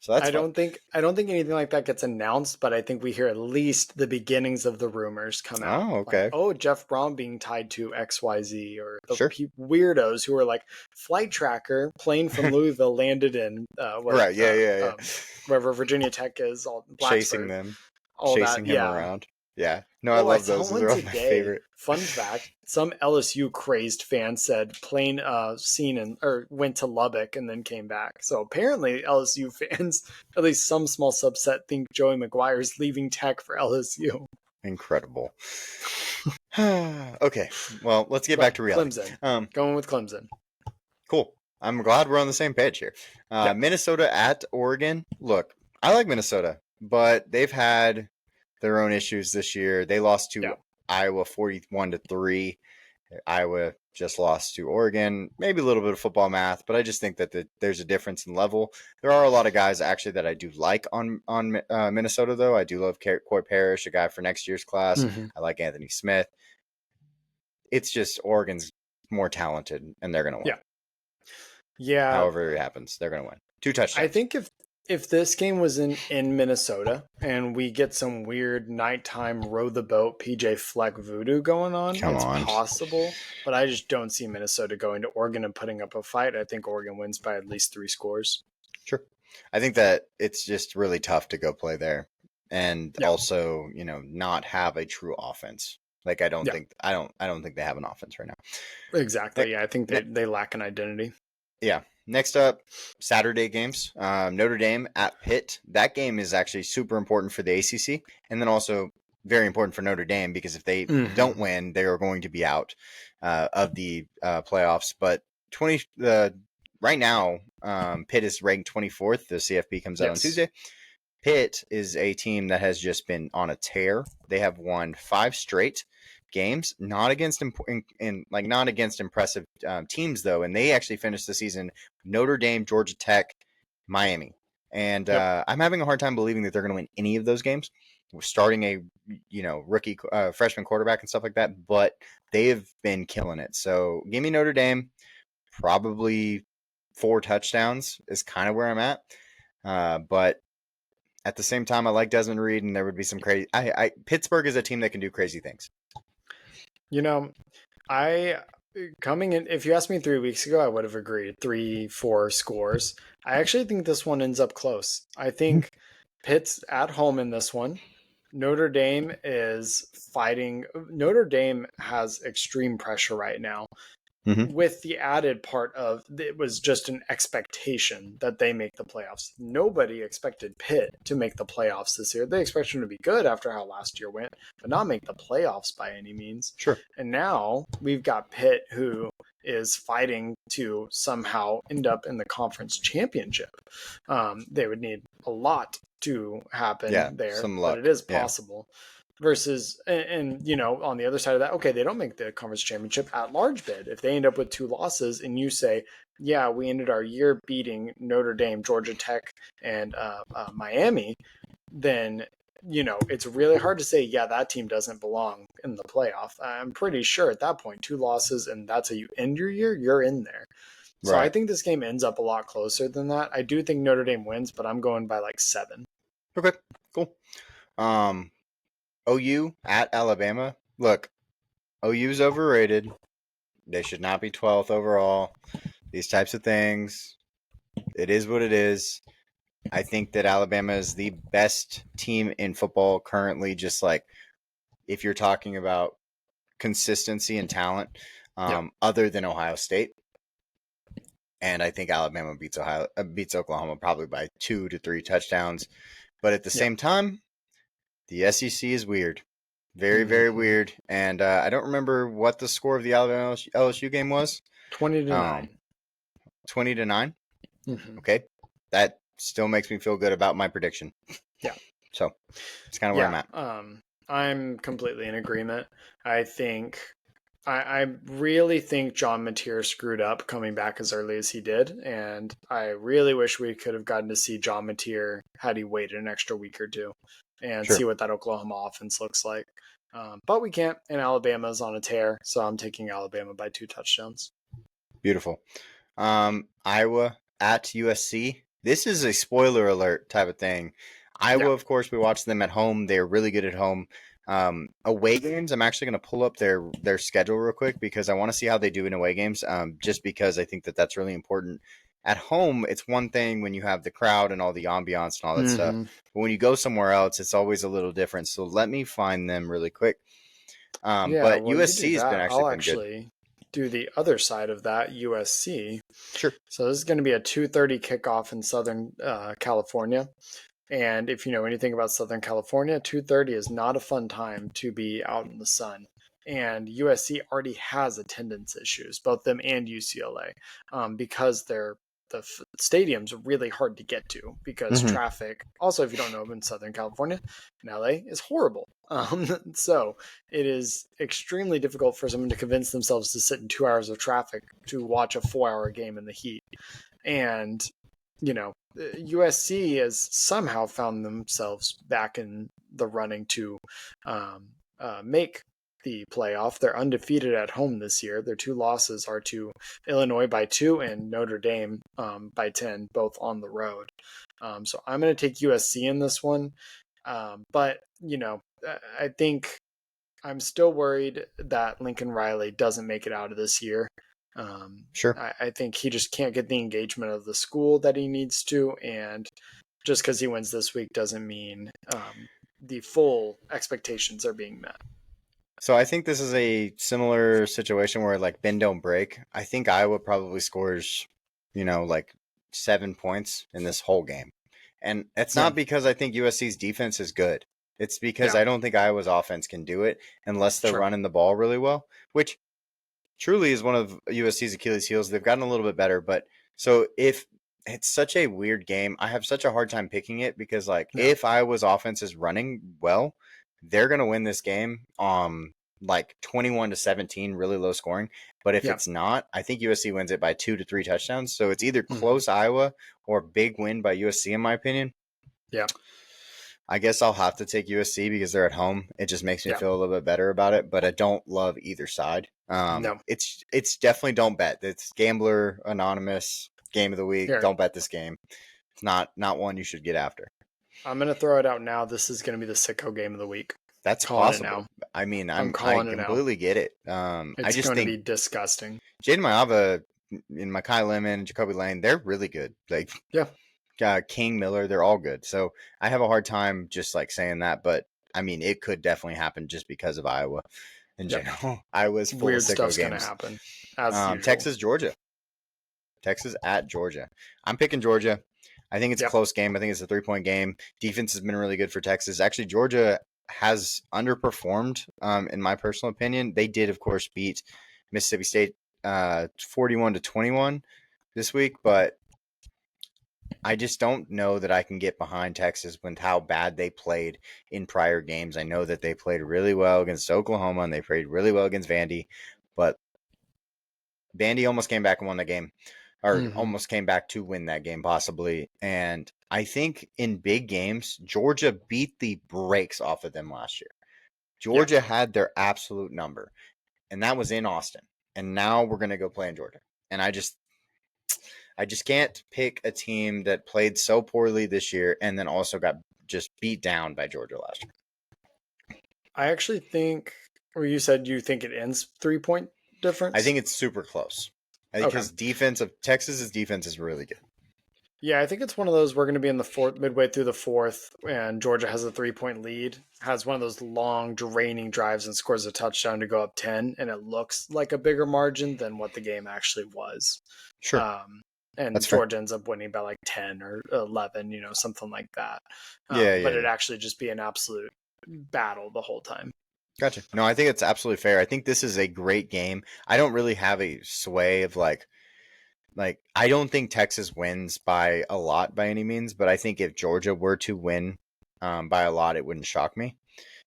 S1: So that's
S2: I don't think anything like that gets announced, but I think we hear at least the beginnings of the rumors come out.
S1: Oh, okay.
S2: Like, oh, Jeff Braun being tied to XYZ, or the
S1: Sure.
S2: weirdos who are like, flight tracker, plane from Louisville landed in
S1: right. Yeah.
S2: Wherever Virginia Tech is, all
S1: Chasing
S2: Blacksburg,
S1: them,
S2: all
S1: chasing
S2: that.
S1: him
S2: Yeah.
S1: around. Yeah. No, I love those. Those are all my favorite.
S2: Fun fact: some LSU crazed fan said plane went to Lubbock and then came back. So apparently LSU fans, at least some small subset, think Joey McGuire's leaving Tech for LSU.
S1: Incredible. Okay, well, let's get back to reality.
S2: Clemson. Going with Clemson.
S1: Cool. I'm glad we're on the same page here. Minnesota at Oregon. Look, I like Minnesota, but they've had their own issues this year. They lost to Iowa 41-3. Iowa just lost to Oregon. Maybe a little bit of football math, but I just think that there's a difference in level. There are a lot of guys actually that I do like on Minnesota, though. I do love Coy Parrish, a guy for next year's class. Mm-hmm. I like Anthony Smith. It's just Oregon's more talented, and they're going to win.
S2: Yeah.
S1: However it happens, they're going to win. 2 touchdowns.
S2: I think if this game was in Minnesota and we get some weird nighttime row the boat PJ Fleck voodoo going on, it's possible. But I just don't see Minnesota going to Oregon and putting up a fight. I think Oregon wins by at least 3 scores.
S1: Sure. I think that it's just really tough to go play there, and also, not have a true offense. Like I don't think they have an offense right now.
S2: Exactly. I think they lack an identity.
S1: Yeah. Next up, Saturday games. Notre Dame at Pitt. That game is actually super important for the ACC, and then also very important for Notre Dame because if they don't win, they are going to be out of the playoffs. But right now, Pitt is ranked 24th. The CFP comes out on Tuesday. Pitt is a team that has just been on a tear. They have won 5 straight games, not against impressive teams though, and they actually finished the season Notre Dame, Georgia Tech, Miami, and I'm having a hard time believing that they're going to win any of those games. We're starting a rookie freshman quarterback and stuff like that, but they have been killing it. So give me Notre Dame, probably 4 touchdowns is kind of where I'm at, but at the same time, I like Desmond Reed, and there would be some crazy. Pittsburgh is a team that can do crazy things.
S2: Coming in, if you asked me 3 weeks ago, I would have agreed 3-4 scores. I actually think this one ends up close. I think Pitt's at home in this one. Notre Dame is fighting. Notre Dame has extreme pressure right now. With the added part of it was just an expectation that they make the playoffs. Nobody expected Pitt to make the playoffs this year. They expected them to be good after how last year went, but not make the playoffs by any means.
S1: Sure.
S2: And now we've got Pitt who is fighting to somehow end up in the conference championship. They would need a lot to happen there, some luck. But it is possible. Versus, and on the other side of that, okay, they don't make the conference championship at large bid. If they end up with 2 losses and you say, we ended our year beating Notre Dame, Georgia Tech, and Miami, then, it's really hard to say, that team doesn't belong in the playoff. I'm pretty sure at that point, 2 losses, and that's how you end your year, you're in there. So I think this game ends up a lot closer than that. I do think Notre Dame wins, but I'm going by 7.
S1: Okay, cool. OU at Alabama. Look, OU's overrated. They should not be 12th overall. These types of things. It is what it is. I think that Alabama is the best team in football currently, just like if you're talking about consistency and talent, other than Ohio State. And I think Alabama beats Oklahoma probably by 2 to 3 touchdowns. But at the same time, the SEC is weird. Very, very weird. And I don't remember what the score of the Alabama LSU game was.
S2: 20-9.
S1: 20-9? Okay. That still makes me feel good about my prediction.
S2: Yeah.
S1: So it's kind of where I'm at.
S2: I'm completely in agreement. I really think John Mateer screwed up coming back as early as he did. And I really wish we could have gotten to see John Mateer had he waited an extra week or 2. And see what that Oklahoma offense looks like. But we can't, and Alabama's on a tear, so I'm taking Alabama by 2 touchdowns.
S1: Beautiful. Iowa at USC. This is a spoiler alert type of thing. Iowa, of course, we watched them at home. They're really good at home. Away games, I'm actually going to pull up their schedule real quick because I want to see how they do in away games. Just because I think that that's really important. At home, it's one thing when you have the crowd and all the ambiance and all that stuff. But when you go somewhere else, it's always a little different. So let me find them really quick. But USC has been
S2: I'll
S1: been good.
S2: Do the other side of that, USC.
S1: Sure.
S2: So this is going to be a 2:30 kickoff in Southern California. And if you know anything about Southern California, 2:30 is not a fun time to be out in the sun. And USC already has attendance issues, both them and UCLA, because the stadium's really hard to get to because traffic. Also, if you don't know, in Southern California, in LA, is horrible. So it is extremely difficult for someone to convince themselves to sit in 2 hours of traffic to watch a 4-hour game in the heat. And, you know, USC has somehow found themselves back in the running to make the playoff. They're undefeated at home this year. Their 2 losses are to Illinois by 2 and Notre Dame by 10, both on the road. So I'm going to take USC in this one. But, you know, I think I'm still worried that Lincoln Riley doesn't make it out of this year.
S1: Sure.
S2: I think he just can't get the engagement of the school that he needs to. And just because he wins this week doesn't mean the full expectations are being met.
S1: So I think this is a similar situation where like bend don't break. I think Iowa probably scores, like 7 points in this whole game. And it's not because I think USC's defense is good. It's because I don't think Iowa's offense can do it unless they're running the ball really well, which truly is one of USC's Achilles heels. They've gotten a little bit better, but so if it's such a weird game, I have such a hard time picking it because if Iowa's offense is running well, they're going to win this game like 21-17, really low scoring. But if it's not, I think USC wins it by 2 to 3 touchdowns. So it's either close Iowa or big win by USC, in my opinion.
S2: Yeah.
S1: I guess I'll have to take USC because they're at home. It just makes me feel a little bit better about it, but I don't love either side. It's definitely don't bet. It's Gambler Anonymous game of the week. Don't bet this game. It's not one you should get after.
S2: I'm going to throw it out now. This is going to be the Sicko game of the week.
S1: That's possible. I mean, I completely get it.
S2: I just think to be disgusting.
S1: Jaden Mayava and Mekhi Lemon, Jacoby Lane, they're really good. King Miller, they're all good. So I have a hard time just saying that, but I mean, it could definitely happen just because of Iowa in general. Iowa's full
S2: weird
S1: of Sicko
S2: stuff's
S1: games.
S2: Gonna happen. As usual.
S1: Texas at Georgia. I'm picking Georgia. I think it's a close game. I think it's a 3-point game. Defense has been really good for Texas. Actually, Georgia has underperformed, in my personal opinion. They did, of course, beat Mississippi State 41-21 this week, but I just don't know that I can get behind Texas with how bad they played in prior games. I know that they played really well against Oklahoma and they played really well against Vandy, but Vandy almost came back and won the game, or almost came back to win that game possibly. And I think in big games, Georgia beat the brakes off of them last year. Georgia had their absolute number, and that was in Austin. And now we're going to go play in Georgia. And I just can't pick a team that played so poorly this year and then also got just beat down by Georgia last year.
S2: I actually think, or you said you think it ends 3-point difference?
S1: I think it's super close. I think Texas's defense is really good.
S2: Yeah, I think it's one of those, we're going to be in the fourth, midway through the fourth, and Georgia has a 3-point lead, has one of those long, draining drives and scores a touchdown to go up 10, and it looks like a bigger margin than what the game actually was.
S1: Sure.
S2: And
S1: That's
S2: Georgia
S1: fair.
S2: ends up winning by 10 or 11, something like that.
S1: But
S2: it'd actually just be an absolute battle the whole time.
S1: Gotcha. No, I think it's absolutely fair. I think this is a great game. I don't really have a sway of I don't think Texas wins by a lot by any means, but I think if Georgia were to win by a lot, it wouldn't shock me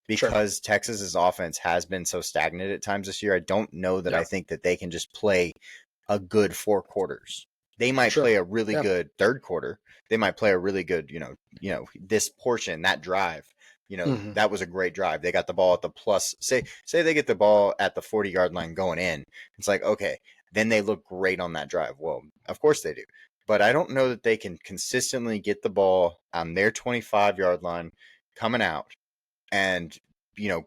S1: because Texas's offense has been so stagnant at times this year. I don't know that I think that they can just play a good 4 quarters. They might play a really good third quarter. They might play a really good, this portion, that drive. That was a great drive. They got the ball at the plus. Say they get the ball at the 40-yard line going in. It's okay. Then they look great on that drive. Well, of course they do. but I don't know that they can consistently get the ball on their 25-yard line coming out and,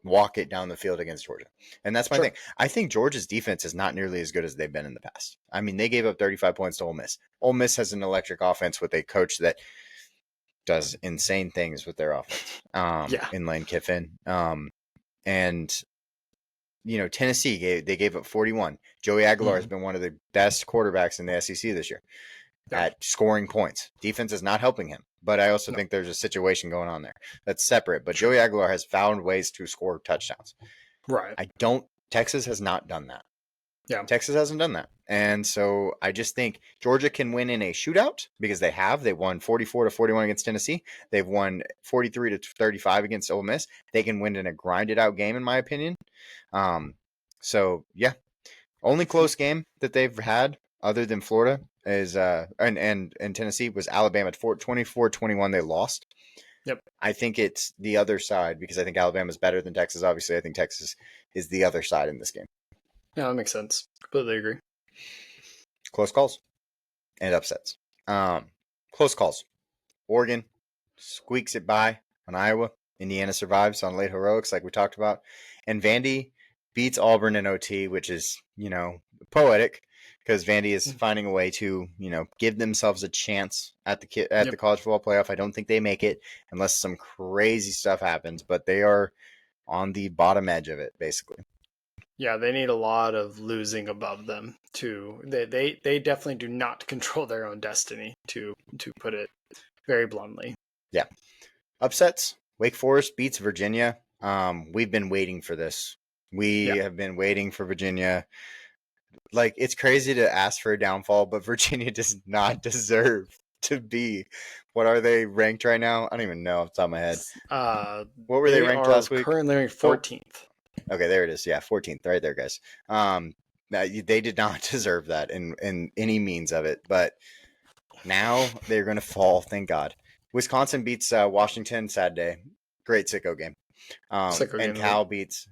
S1: walk it down the field against Georgia. And that's my thing. I think Georgia's defense is not nearly as good as they've been in the past. I mean, they gave up 35 points to Ole Miss. Ole Miss has an electric offense with a coach that does insane things with their offense in Lane Kiffin. And Tennessee gave up 41. Joey Aguilar has been one of the best quarterbacks in the SEC this year at scoring points. Defense is not helping him, but I also think there's a situation going on there that's separate. But Joey Aguilar has found ways to score touchdowns.
S2: Right.
S1: Texas has not done that.
S2: Yeah.
S1: Texas hasn't done that. And so I just think Georgia can win in a shootout because they have. They won 44-41 against Tennessee. They've won 43-35 against Ole Miss. They can win in a grinded out game, in my opinion. So yeah, only close game that they've had other than Florida is and Tennessee was Alabama at 24-21. They lost.
S2: Yep.
S1: I think it's the other side because I think Alabama's better than Texas. Obviously, I think Texas is the other side in this game.
S2: Yeah, that makes sense. Completely agree.
S1: Close calls and upsets. Close calls. Oregon squeaks it by on Iowa. Indiana survives on late heroics like we talked about. And Vandy beats Auburn in OT, which is, poetic because Vandy is finding a way to, give themselves a chance at the college football playoff. I don't think they make it unless some crazy stuff happens, but they are on the bottom edge of it, basically.
S2: Yeah, they need a lot of losing above them to they definitely do not control their own destiny, to put it very bluntly.
S1: Yeah. Upsets. Wake Forest beats Virginia. We've been waiting for this. We have been waiting for Virginia. Like, it's crazy to ask for a downfall, but Virginia does not deserve to be. What are they ranked right now? I don't even know off the top of my head. What were they ranked last week?
S2: Currently ranked 14th.
S1: Okay, there it is. Yeah, 14th, right there, guys. They did not deserve that in any means of it, but now they're going to fall. Thank God. Wisconsin beats Washington. Sad day. Great Sicko game. And Cal beats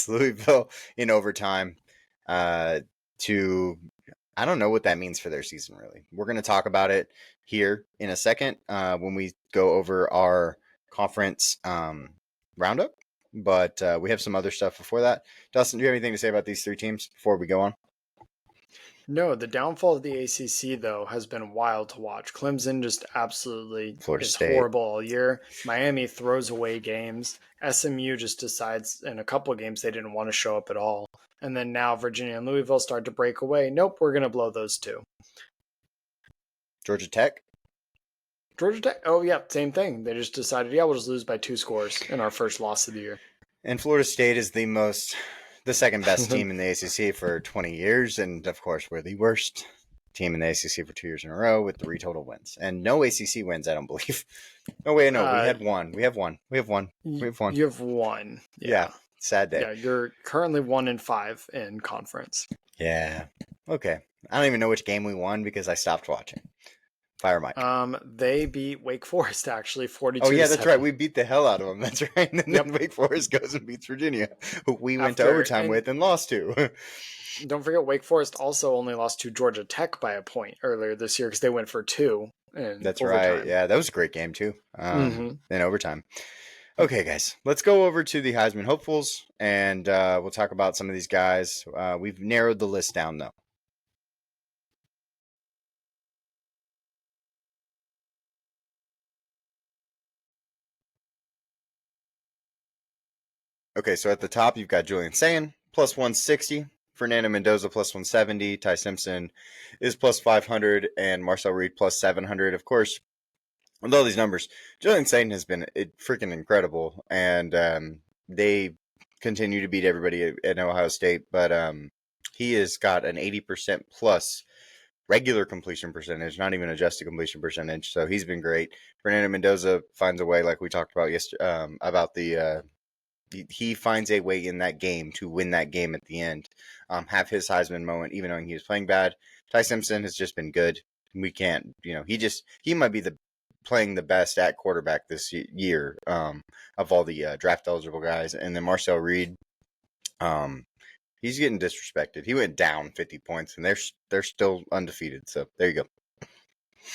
S1: Louisville in overtime. I don't know what that means for their season. Really, we're going to talk about it here in a second when we go over our conference roundup. But we have some other stuff before that. Dustin, do you have anything to say about these three teams before we go on?
S2: No, the downfall of the ACC, though, has been wild to watch. Clemson just absolutely is horrible all year. Miami throws away games. SMU just decides in a couple of games they didn't want to show up at all. And then now Virginia and Louisville start to break away. Nope, we're going to blow those two.
S1: Georgia Tech?
S2: Oh, yeah, same thing. They just decided, we'll just lose by 2 scores in our first loss of the year.
S1: And Florida State is the second best team in the ACC for 20 years. And, of course, we're the worst team in the ACC for 2 years in a row with 3 total wins. And no ACC wins, I don't believe. No, wait, no, we had one. We have one.
S2: You have one.
S1: Yeah. Sad day.
S2: Yeah, you're currently 1-5 in conference.
S1: Yeah. Okay. I don't even know which game we won because I stopped watching. Fire Mike.
S2: They beat Wake Forest actually 42.
S1: Oh yeah, that's right. We beat the hell out of them. That's right. And then Wake Forest goes and beats Virginia, who we went to overtime with and lost to.
S2: Don't forget, Wake Forest also only lost to Georgia Tech by a point earlier this year because they went for 2.
S1: That's overtime. Right. Yeah, that was a great game too. In overtime. Okay, guys, let's go over to the Heisman Hopefuls, and we'll talk about some of these guys. We've narrowed the list down though. Okay, so at the top, you've got Julian Sayin, plus 160. Fernando Mendoza, plus 170. Ty Simpson is plus 500. And Marcel Reed, plus 700. Of course, with all these numbers, Julian Sayin has been freaking incredible. And they continue to beat everybody at Ohio State. But he has got an 80% plus regular completion percentage, not even adjusted completion percentage. So he's been great. Fernando Mendoza finds a way, like we talked about yesterday, about the... he finds a way in that game to win that game at the end, have his Heisman moment, even though he was playing bad. Ty Simpson has just been good. We can't, he might be playing the best at quarterback this year of all the draft eligible guys. And then Marcel Reed, he's getting disrespected. He went down 50 points, and they're still undefeated. So there you go.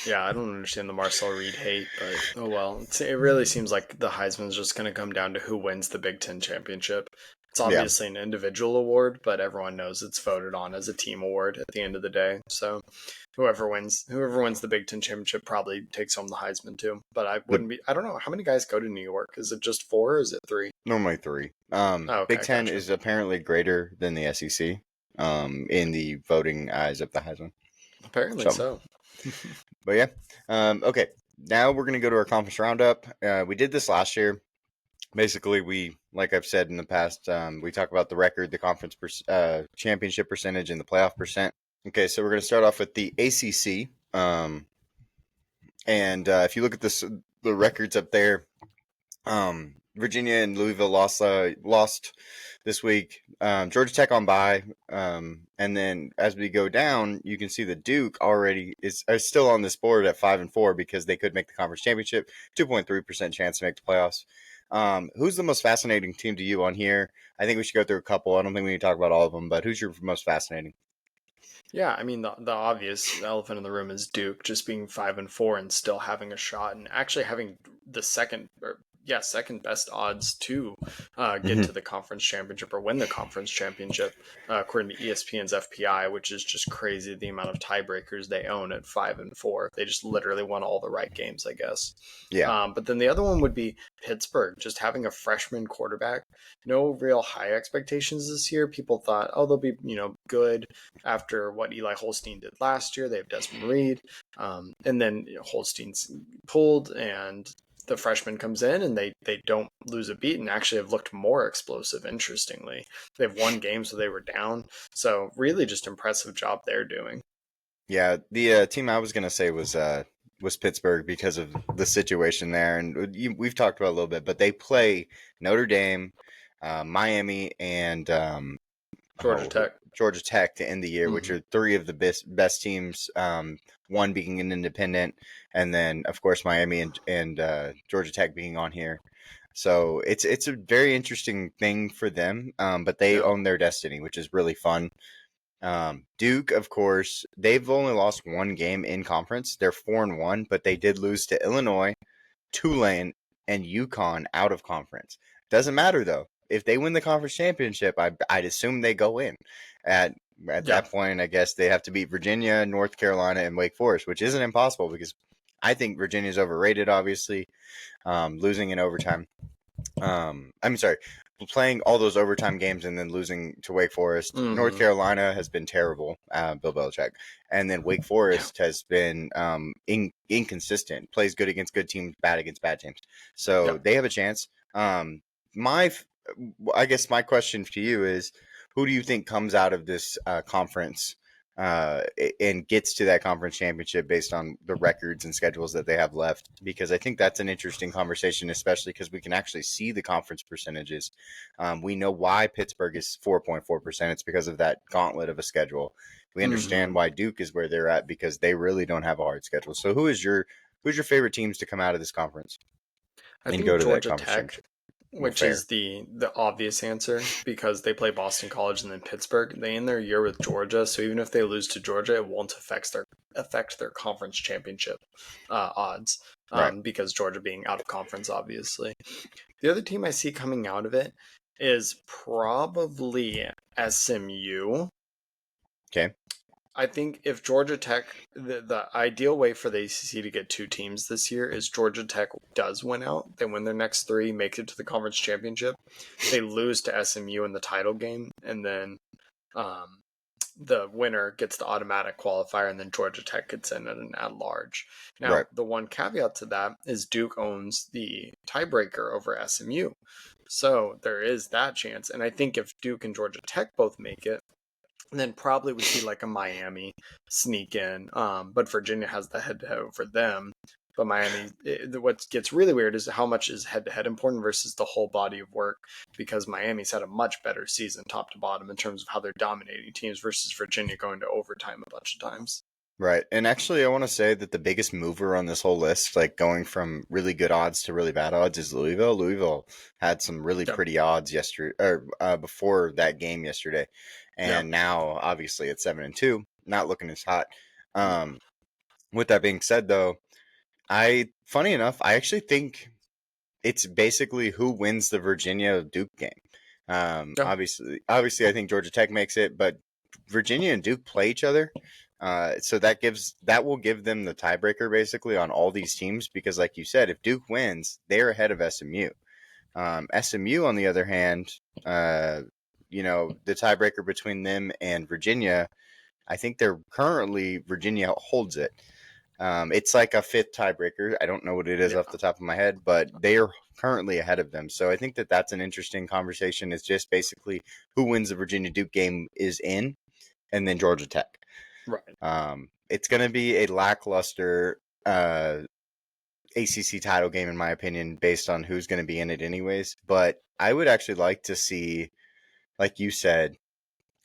S2: Yeah, I don't understand the Marcel Reed hate, but oh well. It really seems like the Heisman's just going to come down to who wins the Big Ten championship. It's obviously an individual award, but everyone knows it's voted on as a team award at the end of the day. So whoever wins the Big Ten championship probably takes home the Heisman too. But I don't know how many guys go to New York. Is it just 4 or is it 3?
S1: Normally 3.
S2: Okay,
S1: Big Ten
S2: gotcha.
S1: is apparently greater than the SEC in the voting eyes of the Heisman.
S2: Apparently so.
S1: But yeah, okay. Now we're gonna go to our conference roundup. We did this last year. Basically, like I've said in the past, we talk about the record, the conference championship percentage, and the playoff percent. Okay, so we're gonna start off with the ACC. And if you look at the records up there, Virginia and Louisville lost this week. Georgia Tech on bye, and then as we go down, you can see that Duke already is still on this board at 5-4 because they could make the conference championship. 2.3% chance to make the playoffs. Who's the most fascinating team to you on here? I think we should go through a couple. I don't think we need to talk about all of them, but who's your most fascinating?
S2: Yeah, I mean the obvious elephant in the room is Duke just being 5-4 and still having a shot and actually having the second best odds to get to the conference championship or win the conference championship, according to ESPN's FPI, which is just crazy the amount of tiebreakers they own at 5-4. They just literally won all the right games, I guess.
S1: Yeah.
S2: But then the other one would be Pittsburgh, just having a freshman quarterback. No real high expectations this year. People thought, oh, they'll be good after what Eli Holstein did last year. They have Desmond Reed, and then Holstein's pulled and the freshman comes in and they don't lose a beat and actually have looked more explosive, interestingly. They've won games where they were down. So really just impressive job they're doing.
S1: Yeah, the team I was going to say was Pittsburgh because of the situation there. And we've talked about it a little bit, but they play Notre Dame, Miami, and Georgia Tech to end the year, which are 3 of the best teams, one being an independent, and then, of course, Miami and Georgia Tech being on here. So it's a very interesting thing for them, but they own their destiny, which is really fun. Duke, of course, they've only lost 1 game in conference. They're 4-1, but they did lose to Illinois, Tulane, and UConn out of conference. Doesn't matter, though. If they win the conference championship, I'd assume they go in. At that point, I guess they have to beat Virginia, North Carolina, and Wake Forest, which isn't impossible because I think Virginia's overrated, obviously, losing in overtime. I'm sorry, playing all those overtime games and then losing to Wake Forest. North Carolina has been terrible, Bill Belichick. And then Wake Forest has been inconsistent, plays good against good teams, bad against bad teams. So they have a chance. I guess my question to you is, who do you think comes out of this conference and gets to that conference championship based on the records and schedules that they have left? Because I think that's an interesting conversation, especially because we can actually see the conference percentages. We know why Pittsburgh is 4.4%. It's because of that gauntlet of a schedule. We understand why Duke is where they're at because they really don't have a hard schedule. So who's your favorite teams to come out of this conference
S2: and go to Georgia Tech, which is the obvious answer because they play Boston College and then Pittsburgh. They end their year with Georgia, so even if they lose to Georgia, it won't affect their conference championship odds, because Georgia being out of conference, obviously. The other team I see coming out of it is probably SMU.
S1: Okay.
S2: I think if Georgia Tech, the ideal way for the ACC to get 2 teams this year is Georgia Tech does win out. They win their next 3, make it to the conference championship. They lose to SMU in the title game, and then the winner gets the automatic qualifier, and then Georgia Tech gets in at an at-large. Now, the one caveat to that is Duke owns the tiebreaker over SMU. So there is that chance. And I think if Duke and Georgia Tech both make it, then probably we see like a Miami sneak in. But Virginia has the head-to-head over them. But Miami, what gets really weird is how much is head-to-head important versus the whole body of work, because Miami's had a much better season top to bottom in terms of how they're dominating teams versus Virginia going to overtime a bunch of times.
S1: Right. And actually, I want to say that the biggest mover on this whole list, like going from really good odds to really bad odds, is Louisville. Louisville had some really pretty odds yesterday, or before that game yesterday. And now, obviously, at 7-2, not looking as hot. With that being said, though, funny enough, I actually think it's basically who wins the Virginia-Duke game. Obviously, I think Georgia Tech makes it, but Virginia and Duke play each other. So that will give them the tiebreaker basically on all these teams because, like you said, if Duke wins, they're ahead of SMU. SMU, on the other hand, the tiebreaker between them and Virginia, I think Virginia holds it. It's like a fifth tiebreaker. I don't know what it is off the top of my head, but they are currently ahead of them. So I think that's an interesting conversation. It's just basically who wins the Virginia Duke game is in, and then Georgia Tech.
S2: Right.
S1: It's going to be a lackluster ACC title game, in my opinion, based on who's going to be in it anyways. But I would actually like to see, like you said,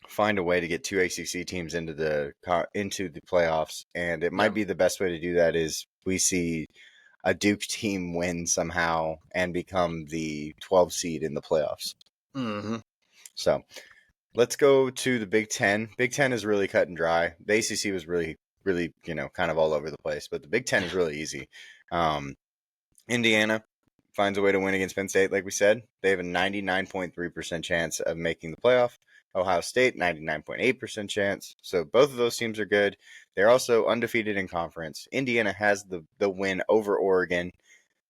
S1: find a way to get two ACC teams into the playoffs, and it might be the best way to do that is we see a Duke team win somehow and become the 12 seed in the playoffs.
S2: Mm-hmm.
S1: So let's go to the Big Ten. Big Ten is really cut and dry. The ACC was really, really, kind of all over the place, but the Big Ten is really easy. Indiana finds a way to win against Penn State, like we said. They have a 99.3% chance of making the playoff. Ohio State, 99.8% chance. So both of those teams are good. They're also undefeated in conference. Indiana has the win over Oregon.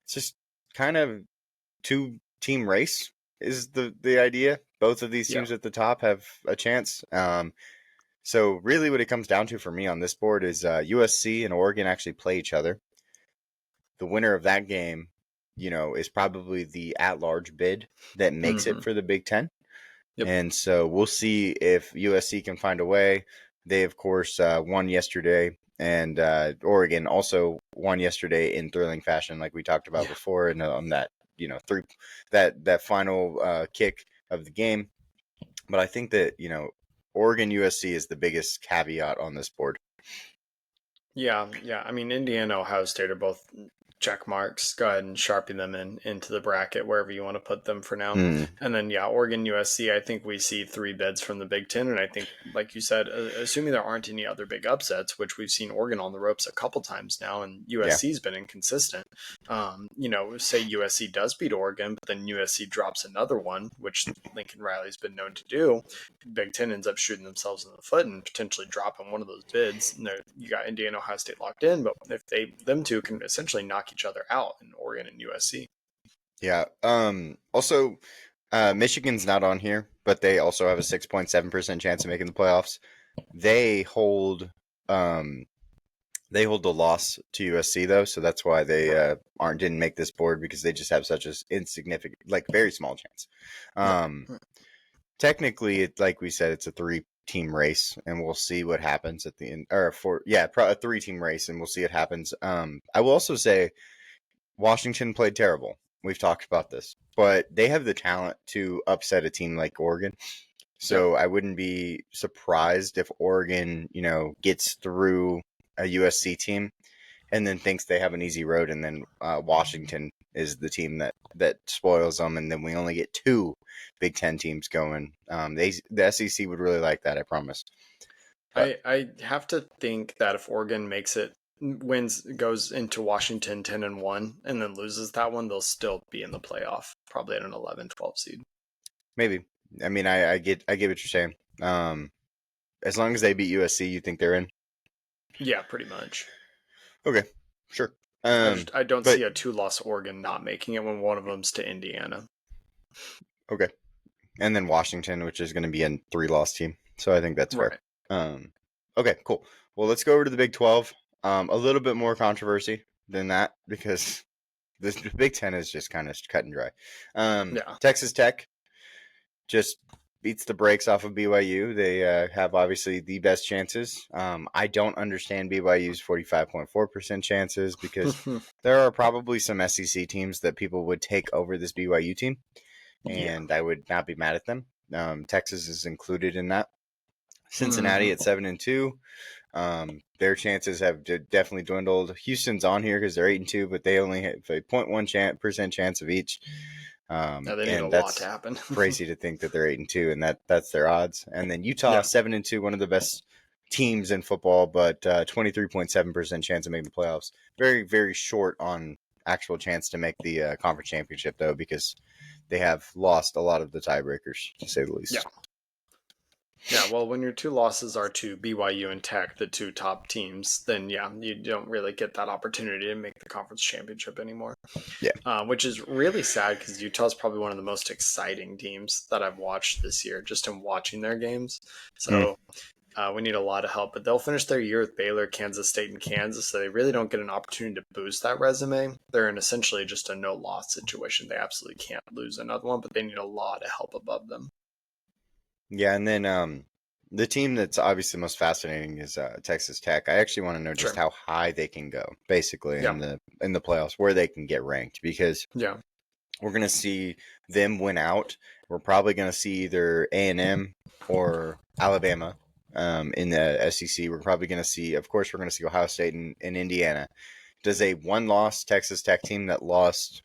S1: It's just kind of two-team race is the idea. Both of these teams at the top have a chance. So really what it comes down to for me on this board is USC and Oregon actually play each other. The winner of that game, is probably the at-large bid that makes it for the Big Ten. Yep. And so we'll see if USC can find a way. They, of course, won yesterday, and Oregon also won yesterday in thrilling fashion, like we talked about before, and on that, that final kick of the game. But I think that Oregon USC is the biggest caveat on this board.
S2: Yeah. I mean, Indiana, Ohio State are both check marks. Go ahead and Sharpie them into the bracket wherever you want to put them for now. And then Oregon, USC, I think we see three bids from the Big Ten. And I think, like you said, assuming there aren't any other big upsets, which we've seen Oregon on the ropes a couple times now, and USC's been inconsistent. Say USC does beat Oregon, but then USC drops another one, which Lincoln Riley's been known to do. Big Ten ends up shooting themselves in the foot and potentially dropping one of those bids. And you got Indiana, Ohio State locked in, but if them two can essentially knock each other out in Oregon and USC.
S1: Yeah. Also, Michigan's not on here, but they also have a 6.7% chance of making the playoffs. They hold the loss to USC though, so that's why they didn't make this board because they just have such an insignificant, very small chance. Technically, like we said, it's a 3-team race, and we'll see what happens at the end. Or a 3-team race, and we'll see what happens. I will also say Washington played terrible. We've talked about this, but they have the talent to upset a team like Oregon. So I wouldn't be surprised if Oregon, gets through a USC team and then thinks they have an easy road, and then Washington is the team that spoils them, and then we only get 2 Big Ten teams going. The SEC would really like that, I promise.
S2: I have to think that if Oregon goes into Washington 10-1 and then loses that one, they'll still be in the playoff, probably at an 11-12 seed.
S1: Maybe. I mean, I get what you're saying. As long as they beat USC, you think they're in?
S2: Yeah, pretty much.
S1: Okay, sure.
S2: I don't see a 2-loss Oregon not making it when one of them's to Indiana.
S1: Okay. And then Washington, which is going to be a 3-loss team. So I think that's fair. Right. Okay, cool. Well, let's go over to the Big 12. A little bit more controversy than that because the Big Ten is just kind of cut and dry. Texas Tech just beats the brakes off of BYU. They have obviously the best chances. I don't understand BYU's 45.4% chances because there are probably some SEC teams that people would take over this BYU team, and I would not be mad at them. Texas is included in that. Cincinnati at 7-2. Their chances have definitely dwindled. Houston's on here because they're 8-2, but they only have a 0.1% chance of each.
S2: They need a lot to happen.
S1: Crazy to think that they're 8-2, and that's their odds. And then Utah 7-2, one of the best teams in football, but 23.7% chance of making the playoffs. Very, very short on actual chance to make the conference championship, though, because they have lost a lot of the tiebreakers, to say the least.
S2: Yeah. Yeah, well, when your 2 losses are to BYU and Tech, the 2 top teams, then yeah, you don't really get that opportunity to make the conference championship anymore.
S1: Yeah.
S2: Which is really sad because Utah's probably one of the most exciting teams that I've watched this year, just in watching their games. So we need a lot of help, but they'll finish their year with Baylor, Kansas State, and Kansas, so they really don't get an opportunity to boost that resume. They're in essentially just a no-loss situation. They absolutely can't lose another one, but they need a lot of help above them.
S1: Yeah, and then the team that's obviously most fascinating is Texas Tech. I actually want to know just how high they can go, basically, in the playoffs, where they can get ranked, because we're going to see them win out. We're probably going to see either A&M or Alabama in the SEC. We're probably going to see, of course, we're going to see Ohio State and Indiana. Does a one-loss Texas Tech team that lost,